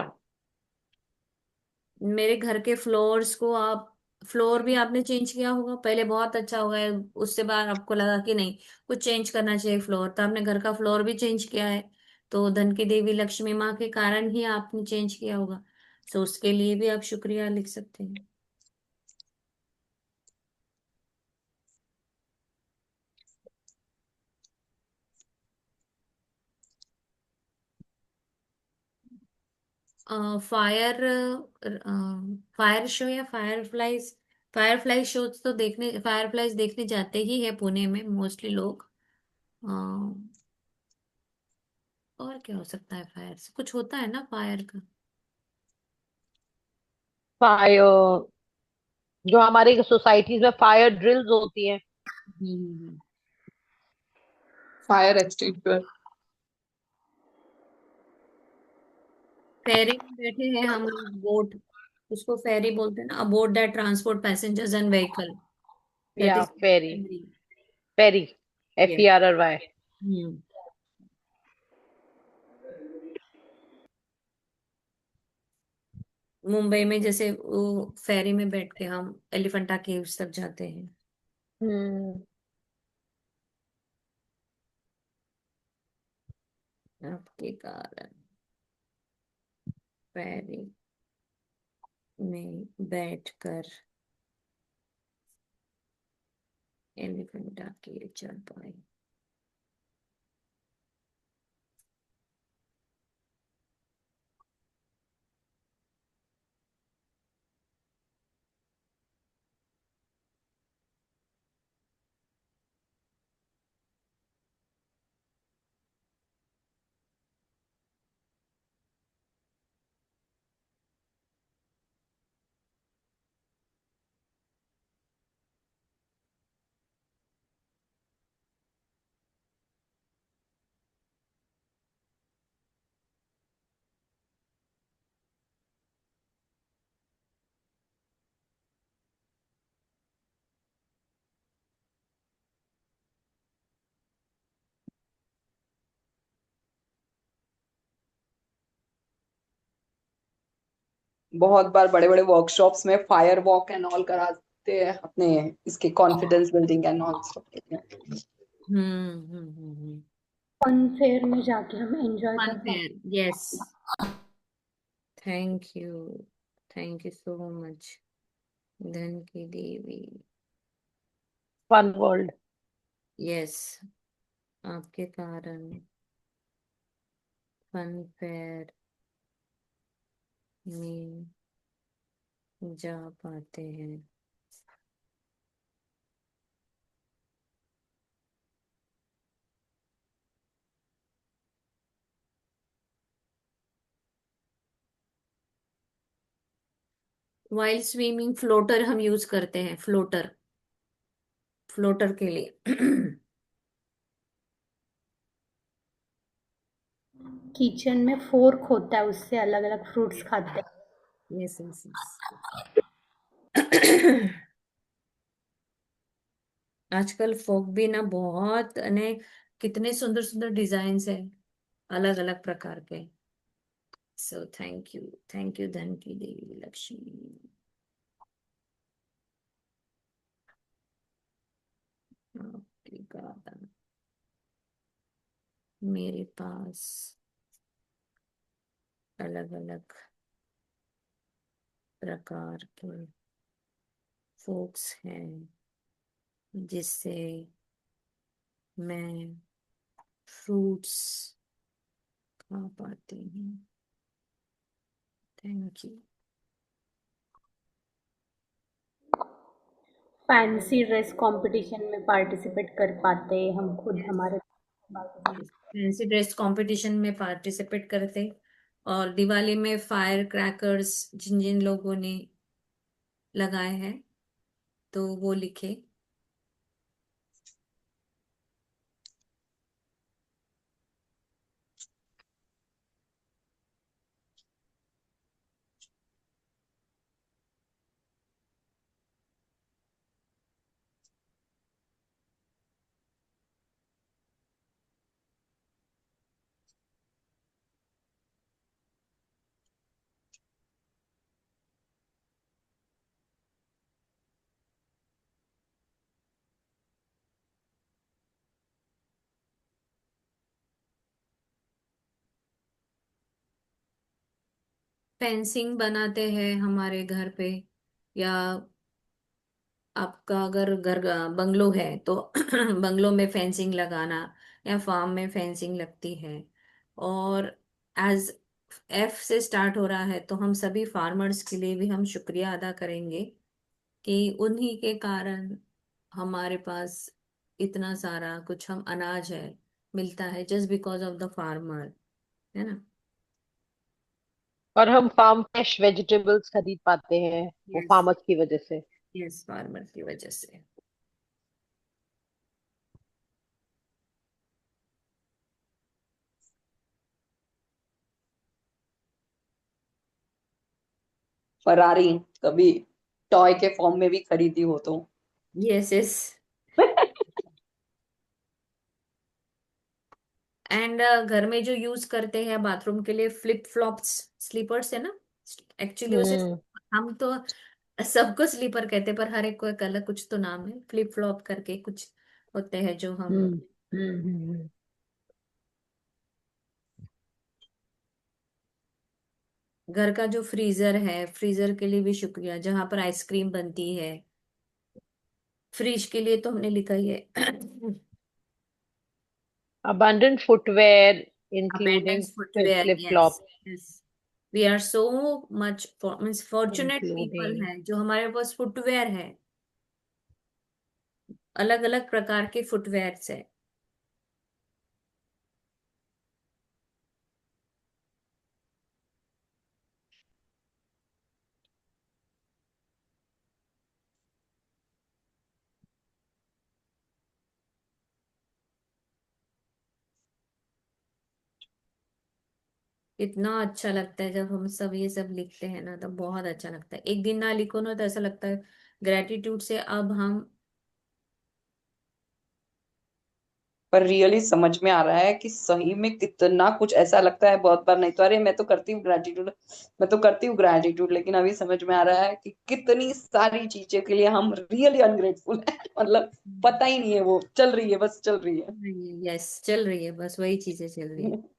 मेरे घर के फ्लोर्स को आप, फ्लोर भी आपने चेंज किया होगा पहले, बहुत अच्छा हो गया, उससे बाद आपको लगा कि नहीं कुछ चेंज करना चाहिए फ्लोर, तो आपने घर का फ्लोर भी चेंज किया है। तो धन की देवी लक्ष्मी माँ के कारण ही आपने चेंज किया होगा, तो उसके लिए भी आप शुक्रिया लिख सकते हैं। फायर, फायर शो या fire flies, fire fly show तो देखने, फायर फ्लाइज देखने जाते ही है पुणे में मोस्टली लोग। अ, और क्या हो सकता है, फायर से कुछ होता है ना फायर का। फायर, जो हमारे सोसाइटीज में फायर ड्रिल्स होती हैं। हम्म। Fire extinguisher. फेरी में बैठे हैं हम लोग, बोट, उसको फेरी बोलते हैं ना, aboard that transport passengers and vehicle, that या is ferry, ferry. Ferry, yes. FERRY। Hmm. Mumbai में जैसे वो फेरी में बैठ के हम एलिफेंटा केव्स तक जाते हैं। हम्म। आपके कारण फेरी में बैठकर एलिफेंटा केव चढ़ पाए। बहुत बार बड़े बड़े वर्कशॉप्स में फायर वॉक एंड ऑल कराते हैं अपने, इसके confidence building and all stuff. Fun fair में जाके हम एंजॉय फन कर पाते। Fair, yes. Thank you, thank you so much धन की देवी। Fun world. यस, आपके कारण फन फेयर में जा पाते हैं। वाइल्ड स्विमिंग, फ्लोटर हम यूज करते हैं, फ्लोटर, फ्लोटर के लिए। किचन में फोर्क होता है, उससे अलग अलग फ्रूट्स खाते हैं। Yes yes yes. आजकल फोक भी ना बहुत ने, कितने सुंदर सुंदर डिजाइन है, अलग अलग प्रकार के। सो थैंक यू धन की देवी लक्ष्मी। आपके कारण मेरे पास अलग अलग प्रकार के फोक्स हैं, जिससे मैं फ्रूट्स खा पाती हूँ। Thank you. Fancy dress competition में पार्टिसिपेट कर पाते हैं हम खुद, हमारे फैंसी ड्रेस कंपटीशन में पार्टिसिपेट करते, और दिवाली में फायर क्रैकर्स जिन जिन लोगों ने लगाए हैं तो वो लिखे। फेंसिंग बनाते हैं हमारे घर पे, या आपका अगर घर बंगलो है तो बंगलो में फेंसिंग लगाना, या फार्म में फेंसिंग लगती है। और एज एफ से स्टार्ट हो रहा है तो हम सभी फार्मर्स के लिए भी हम शुक्रिया अदा करेंगे कि उन्हीं के कारण हमारे पास इतना सारा कुछ हम अनाज है मिलता है, just because of the farmer, है ना। और हम फार्म फ्रेश वेजिटेबल्स खरीद पाते हैं वो यस। फार्मर्स की वजह से। यस, फार्मर की वजह से। फरारी कभी टॉय के फॉर्म में भी खरीदी हो तो। Yes, yes. एंड घर में जो यूज करते हैं बाथरूम के लिए फ्लिप फ्लॉप्स, स्लीपर्स है ना। एक्चुअली उसे हम्म हम तो सबको स्लीपर कहते हैं, पर हर एक को एक अलग कुछ तो नाम है, फ्लिप फ्लॉप करके कुछ होते हैं जो हम। हम्म हम्म। घर का जो फ्रीजर है, फ्रीजर के लिए भी शुक्रिया, जहां पर आइसक्रीम बनती है। फ्रिज के लिए तो हमने लिखा ही है। Abundant footwear, including abundance footwear, flip yes. flop, yes, we are so much means fortunate people including हैं जो हमारे पास फुटवेयर है, अलग अलग प्रकार के फुटवेयर है। इतना अच्छा लगता है जब हम सब ये सब लिखते हैं ना, तो बहुत अच्छा लगता है। एक दिन ना लिखो ना तो ऐसा लगता है ग्रेटिट्यूड से अब हम। पर रियली समझ में आ रहा है कि सही में कितना कुछ ऐसा लगता है बहुत बार, नहीं तो अरे मैं तो करती हूँ ग्रेटिट्यूड, मैं तो करती हूँ ग्रेटिट्यूड, लेकिन अभी समझ में आ रहा है कि कितनी सारी चीजें के लिए हम रियली अनग्रेटफुल है। मतलब पता ही नहीं है, वो चल रही है, बस चल रही यस, चल रही है, बस वही चीजें चल रही है। है।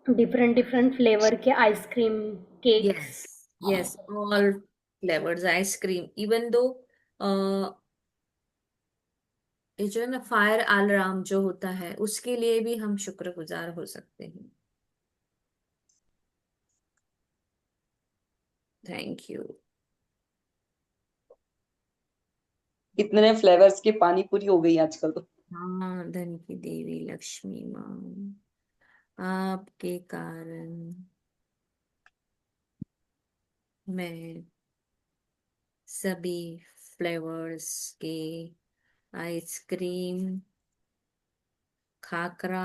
डिफरेंट डिफरेंट फ्लेवर के ice cream, cakes. Yes. Yes, all flavours ice cream, even though ये जो है ना फायर अलार्म जो होता है उसके लिए भी हम शुक्रगुजार हो सकते हैं। Thank you. इतने फ्लेवर्स की पानी पूरी हो गई आजकल तो। हाँ, धन की देवी लक्ष्मी माँ, आपके कारण मैं सभी फ्लेवर्स के आइसक्रीम, खाकरा,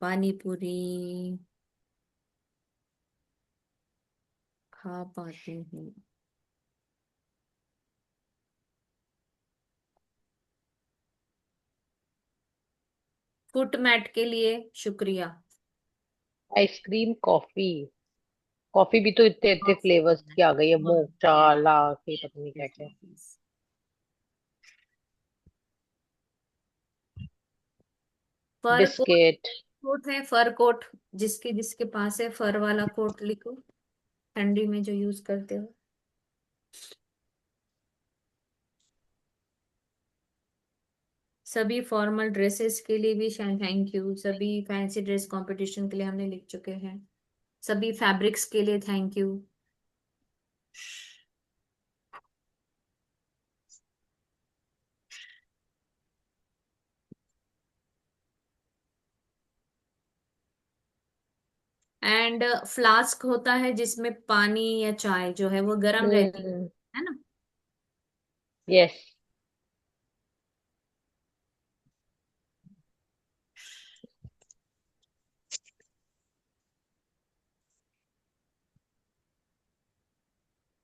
पानी पूरी खा पाती हूँ। फुट मैट के लिए शुक्रिया। Ice cream, coffee. कॉफी भी तो इतने इतने फ्लेवर्स की आ गई है, मोचा, लाटे, पता नहीं क्या क्या। Fur coat, biscuit. कोट है फर कोट, जिसके जिसके पास है फर वाला कोट लिखो, ठंडी में जो यूज करते हो। सभी फॉर्मल ड्रेसेस के लिए भी थैंक यू। सभी फैंसी ड्रेस कंपटीशन के लिए हमने लिख चुके हैं। सभी फैब्रिक्स के लिए थैंक यू। एंड फ्लास्क होता है जिसमें पानी या चाय जो है वो गर्म रहती हम्म। है ना। यस।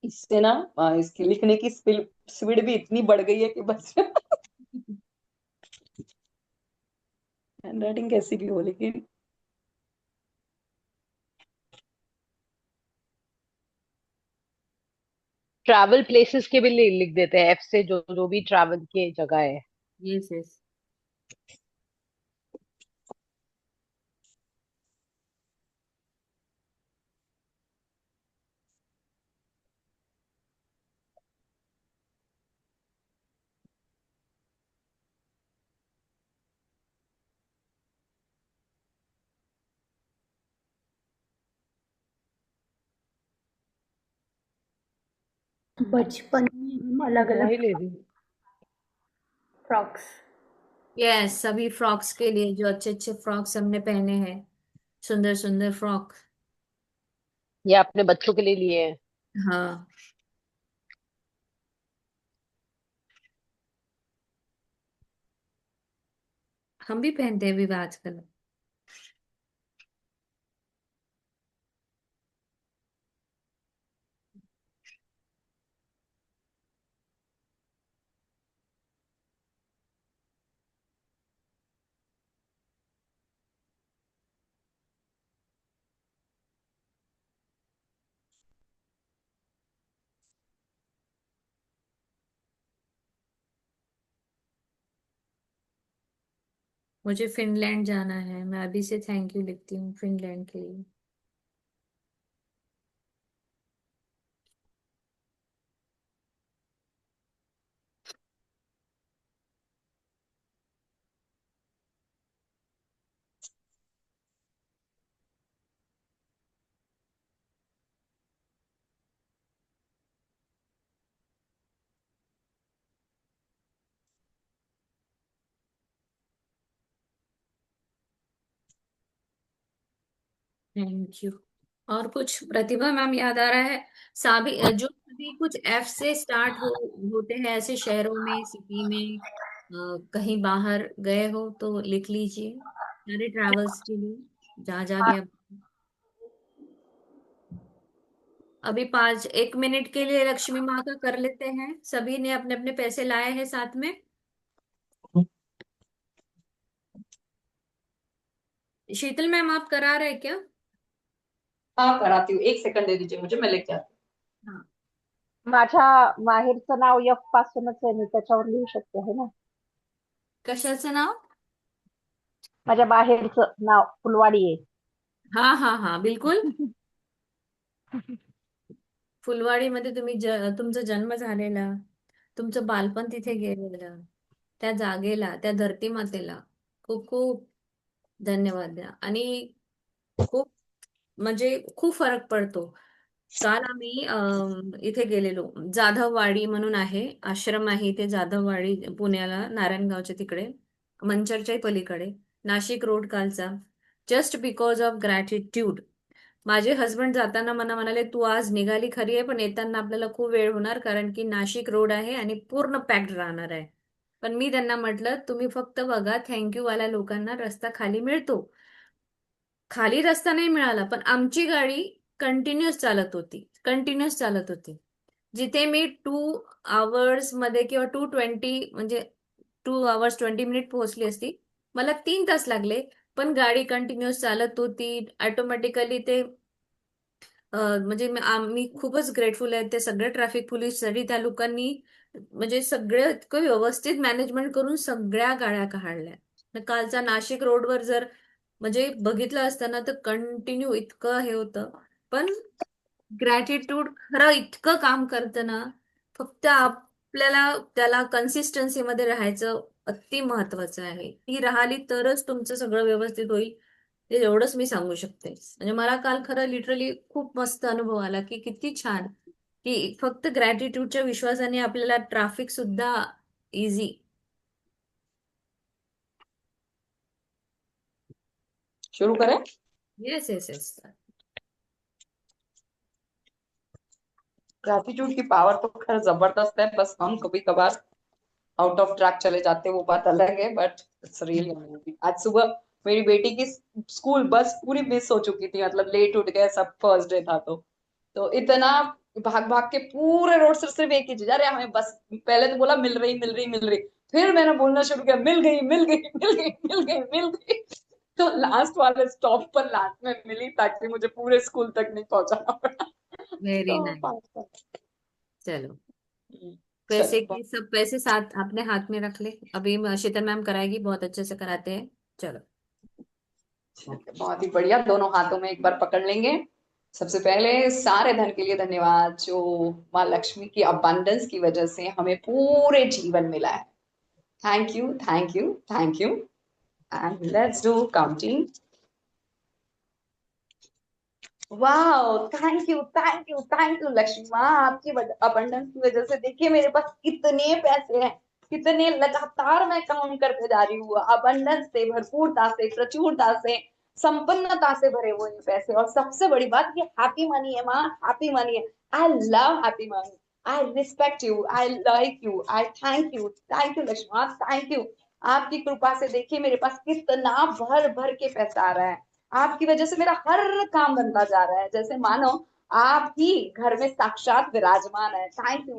इससे ना इसकी लिखने की स्पीड भी इतनी बढ़ गई है कि बस हैंडराइटिंग कैसी भी हो, लेकिन ट्रैवल प्लेसेस के भी लिख देते हैं एफ से, जो जो भी ट्रैवल की जगह है। Yes, yes. बचपन में हम अलग अलग वही ले रही हूँ। फ्रॉक्स। यस, सभी फ्रॉक्स के लिए जो अच्छे अच्छे फ्रॉक्स हमने पहने हैं, सुंदर सुंदर फ्रॉक। ये अपने बच्चों के लिए लिए हैं। हाँ, हम भी पहनते हैं अभी भी आजकल। मुझे फिनलैंड जाना है, मैं अभी से थैंक यू लिखती हूँ फिनलैंड के लिए। Thank you. और कुछ प्रतिभा मैम याद आ रहा है? सभी जो सभी कुछ एफ से स्टार्ट होते हैं ऐसे शहरों में, सिटी में, कहीं बाहर गए हो तो लिख लीजिए, सारे ट्रैवल्स के लिए, जहाँ जहाँ भी आप। अभी 1 मिनट के लिए लक्ष्मी माँ का कर लेते हैं, सभी ने अपने अपने पैसे लाए हैं साथ में। शीतल मैम आप करा रहे हैं क्या? हाँ कराती हूँ, 1 सेकंड दे दीजिए मुझे, मैं लेके आती हाँ। माझ्या माहेरचं नाव F पासूनच आहे, मी त्याच्यावर लिहू शकते है ना. कशाचं नाव? माझ्या माहेरचं नाव फुलवाडी आहे. हाँ हाँ हाँ, बिलकुल. फुलवाडीमध्ये तुमचा जन्म झालेला, तुमचं बालपण तिथे गेलेलं, त्या जागेला, त्या धरती मातेला खूप खूप धन्यवाद द्या. आणि खूप म्हणजे खूप फरक पडतो. काल आम्ही इथे गेलेलो, जाधववाडी म्हणून आहे, आश्रम आहे इथे जाधववाडी, पुण्याला नारायणगावच्या तिकडे, मंचरच्या पलीकडे, नाशिक रोड कालचा. Just because of gratitude. माझे हस्बंड जाताना मला म्हणाले तू आज निघाली खरी आहे, पण येताना आपल्याला खूप वेळ होणार, कारण की नाशिक रोड आहे आणि पूर्ण पॅक्ड राहणार आहे. पण मी त्यांना म्हटलं तुम्ही फक्त बघा, थँक्यू वाल्या लोकांना रस्ता खाली मिळतो. खाली रस्ता नाही मिळाला, पण आमची गाडी कंटिन्युअस चालत होती, कंटिन्युअस चालत होती. जिथे मी 2 आवर्स मध्ये किंवा 2:20 म्हणजे 2 आवर्स 20 मिनिट पोहोचली असती, मला 3 तास लागले. पण गाडी कंटिन्युअस चालत होती ऑटोमॅटिकली. ते म्हणजे आम्ही खूपच ग्रेटफुल आहे, ते सगळे ट्रॅफिक पोलीस तरी त्या लोकांनी म्हणजे सगळं इतकं व्यवस्थित मॅनेजमेंट करून सगळ्या गाड्या काढल्या. कालचा नाशिक रोडवर जर म्हणजे बघितलं असताना तर कंटिन्यू इतकं हे होतं. पण ग्रॅटिट्यूड खरं इतकं काम करतं ना, फक्त आपल्याला त्याला कन्सिस्टन्सी मध्ये राहायचं अति महत्वाचं आहे. ती राहिली तरच तुमचं सगळं व्यवस्थित होईल. ते एवढंच मी सांगू शकते. म्हणजे मला काल खरं लिटरली खूप मस्त अनुभव आला की किती छान, की फक्त ग्रॅटिट्यूडच्या विश्वासाने आपल्याला ट्रॅफिक सुद्धा इझी. शुरू करें? Yes yes yes. ग्रैटिट्यूड की पावर तो खैर जबरदस्त है, बस हम कभी कभार आउट ऑफ ट्रैक चले जाते हैं, वो बात अलग है, बट इट्स रियली अमेजिंग. आज सुबह मेरी बेटी की स्कूल बस पूरी मिस हो चुकी थी, मतलब लेट उठ गए सब, फर्स्ट डे था तो इतना भाग भाग के पूरे रोड से सिर्फ एक ही चीज, अरे हमें बस, पहले तो बोला मिल रही मिल रही मिल रही, फिर मैंने बोलना शुरू किया मिल गई मिल गई मिल गई मिल गई मिल गई. तो लास्ट वाले स्टॉप पर लास्ट में मिली, ताकि मुझे पूरे स्कूल तक नहीं पहुंचाना पड़ा. वेरी तो नाइस. चलो, पैसे चलो, की सब पैसे साथ अपने हाथ में रख ले. अभी शीतल मैम कराएगी, बहुत अच्छे से कराते हैं. चलो. बहुत ही बढ़िया, दोनों हाथों में एक बार पकड़ लेंगे. सबसे पहले सारे धन के लिए धन्यवाद, जो माँ लक्ष्मी की अबंडेंस की वजह से हमें पूरे जीवन मिला है. Thank you thank you thank you. And let's do counting. वाह, थैंक यू लक्ष्मी माँ, आपकी अबंडेंस की वजह से देखिए मेरे पास कितने पैसे हैं, कितने लगातार मैं काउंट करते जा रही हूँ, अबंडेंस से, भरपूरता से, प्रचुरता से, संपन्नता से भरे हुए ये पैसे। और सबसे बड़ी बात, ये हैप्पी मनी है माँ, हैप्पी मनी है। I love happy money, I respect you, I like you, I thank you Lakshmi माँ, थैंक यू। आपकी कृपा से देखिए मेरे पास कितना भर भर के पैसा आ रहा है। आपकी वजह से मेरा हर काम बनता जा रहा है, जैसे मानो आप ही घर में साक्षात विराजमान है। Thank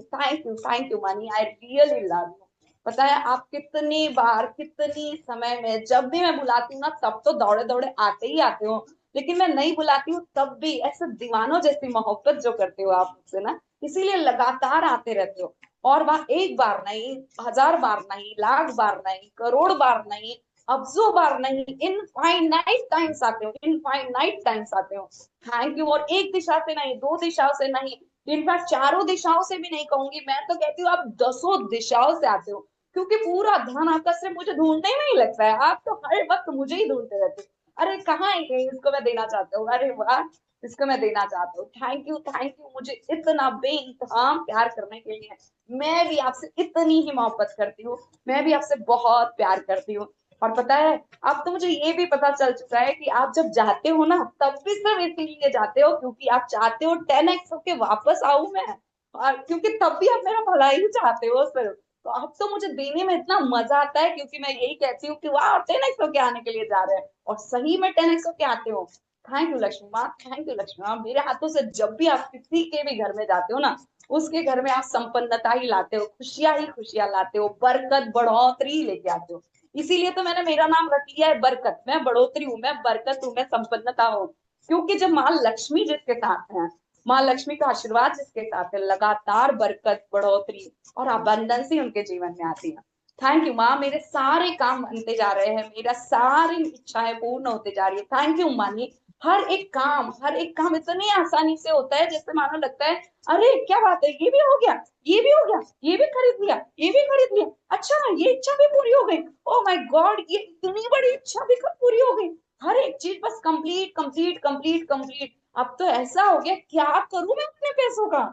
you money, I really love you. पता है आप कितनी बार, कितनी समय में जब भी मैं बुलाती हूँ ना, तब तो दौड़े दौड़े आते ही आते हो, लेकिन मैं नहीं बुलाती हूँ तब भी ऐसे दीवानों जैसी मोहब्बत जो करते हो आप मुझसे ना, इसीलिए लगातार आते रहते हो। और वह एक बार नहीं, 1000 बार नहीं, लाख बार नहीं, करोड़ बार नहीं, अब्सो बार नहीं, इनफाइनाइट टाइम्स आते हो, इनफाइनाइट टाइम्स आते हो। Thank you. और एक दिशा से नहीं, दो दिशाओं से नहीं, इनफैक्ट चारों दिशाओं से भी नहीं कहूंगी, मैं तो कहती हूँ आप 10 दिशाओं से आते हो, क्योंकि पूरा ध्यान आपका सिर्फ मुझे ढूंढने में ही लगता है। आप तो हर वक्त मुझे ही ढूंढते रहते हो। अरे कहाँ है ये, इसको मैं देना चाहता हूँ, अरे वाह, इसको मैं देना चाहता हूँ। थैंक यू मुझे इतना बेइंतहाम प्यार करने के लिए। मैं भी आपसे इतनी ही मोहब्बत करती हूँ, मैं भी आपसे बहुत प्यार करती हूँ। और पता है, अब तो मुझे ये भी पता चल चुका है कि आप जब जाते हो ना, तब भी सिर्फ इसीलिए जाते हो क्योंकि आप चाहते हो 10x होके वापस आऊं मैं, और क्योंकि तब भी आप मेरा भला ही चाहते हो सिर्फ। तो अब तो मुझे देने में इतना मजा आता है, क्योंकि मैं यही कहती हूँ कि वाह, 10x होके आने के लिए जा रहे हैं, और सही में 10x होके आते हो। थैंक यू लक्ष्मी माँ, थैंक यू लक्ष्मी माँ। मेरे हाथों से जब भी आप किसी के भी घर में जाते हो ना, उसके घर में आप संपन्नता ही लाते हो, खुशियां ही खुशियां लाते हो, बरकत बढ़ोतरी लेके आते हो। इसीलिए तो मैंने मेरा नाम रख लिया है बरकत। मैं बढ़ोतरी हूँ, मैं बरकत हूँ, मैं संपन्नता हूँ। क्योंकि जब माँ लक्ष्मी जिसके साथ है, माँ लक्ष्मी का आशीर्वाद जिसके साथ है, लगातार बरकत, बढ़ोतरी और अबंडेंस ही उनके जीवन में आती है। थैंक यू माँ, मेरे सारे काम बनते जा रहे हैं, मेरा सारी इच्छाएं पूर्ण होते जा रही है। थैंक यू मानी। हर एक काम इतनी आसानी से होता है, जैसे मानो लगता है अरे क्या बात है, ये भी हो गया, ये भी हो गया, ये भी खरीद लिया, ये भी खरीद लिया, अच्छा ये इच्छा भी पूरी हो गई। ओ माय गॉड, ये इतनी बड़ी इच्छा भी कब पूरी हो गई। हर एक चीज बस कंप्लीट कंप्लीट कंप्लीट कंप्लीट। अब तो ऐसा हो गया, क्या करूं मैं अपने पैसों का।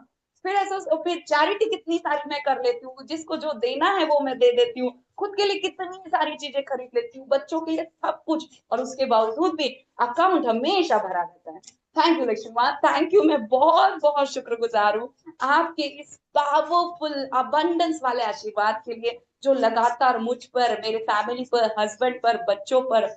फिर ऐसा, फिर चैरिटी कितनी सारी मैं कर लेती हूँ, जिसको जो देना है वो मैं दे देती हूँ, खुद के लिए कितनी सारी चीजें खरीद लेती हूँ, बच्चों के लिए सब कुछ, और उसके बावजूद भी अकाउंट हमेशा भरा रहता है। थैंक यू लक्ष्मी माँ, थैंक यू। मैं बहुत बहुत शुक्रगुजार हूँ आपके इस पावरफुल अबंडेंस वाले आशीर्वाद के लिए, जो लगातार मुझ पर, मेरे फैमिली पर, हस्बैंड पर, बच्चों पर,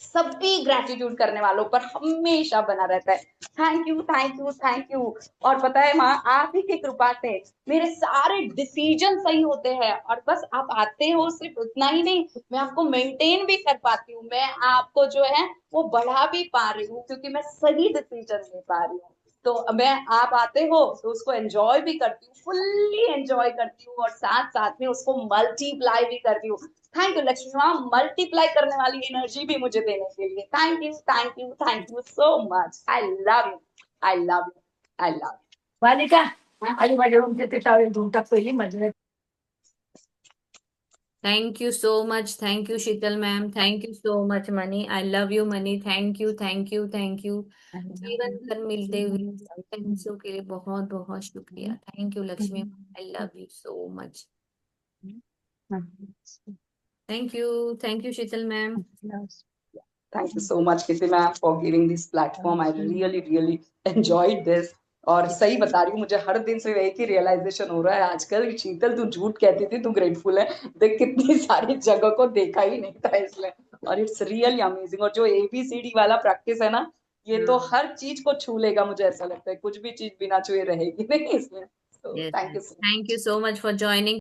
सभी ग्रेटिट्यूड करने वालों पर हमेशा बना रहता है। Thank you thank you thank you. और पता है माँ, आप ही की कृपा से मेरे सारे डिसीजन सही होते हैं, और बस आप आते हो, सिर्फ उतना ही नहीं, मैं आपको मेंटेन भी कर पाती हूँ, मैं आपको जो है वो बढ़ा भी पा रही हूँ, क्योंकि मैं सही डिसीजन ले पा रही हूँ। तो मैं, आप आते हो तो उसको एंजॉय भी करती हूँ, फुल्ली एंजॉय करती हूँ, और साथ साथ में उसको मल्टीप्लाई भी करती हूँ। थैंक यू लक्ष्मी माँ, मल्टीप्लाई करने वाली एनर्जी भी मुझे देने के लिए। Thank you so much. I love you, I love you, I love you. बालिका आणि माझ्या रूमचे ते टावेल धुवून टाक पहिली माझ्या. Thank you so much, thank you Sheetal ma'am, thank you so much money, I love you money, thank you thank you thank you. जीवन भर मिलते हुए पैसों के लिए बहुत बहुत शुक्रिया। Thank you Lakshmi, I love you so much. Thank you Sheetal ma'am. Thank you so much किसी ma'am for giving this platform. I really enjoyed this. और सही बता रही हूँ, मुझे हर दिन से एक ही रियलाइजेशन हो रहा है आजकल, शीतल तू झूठ कहती थी, तू ग्रेटफुल है, देख कितनी सारी जगह को देखा ही नहीं था इसलिए। और इट्स रियली अमेजिंग। और जो ABCD वाला प्रैक्टिस है ना, ये तो हर चीज को छू लेगा, मुझे ऐसा लगता है कुछ भी चीज बिना छुए रहेगी नहीं इसमें। तो Yes, thank you so much. thank you so much for joining.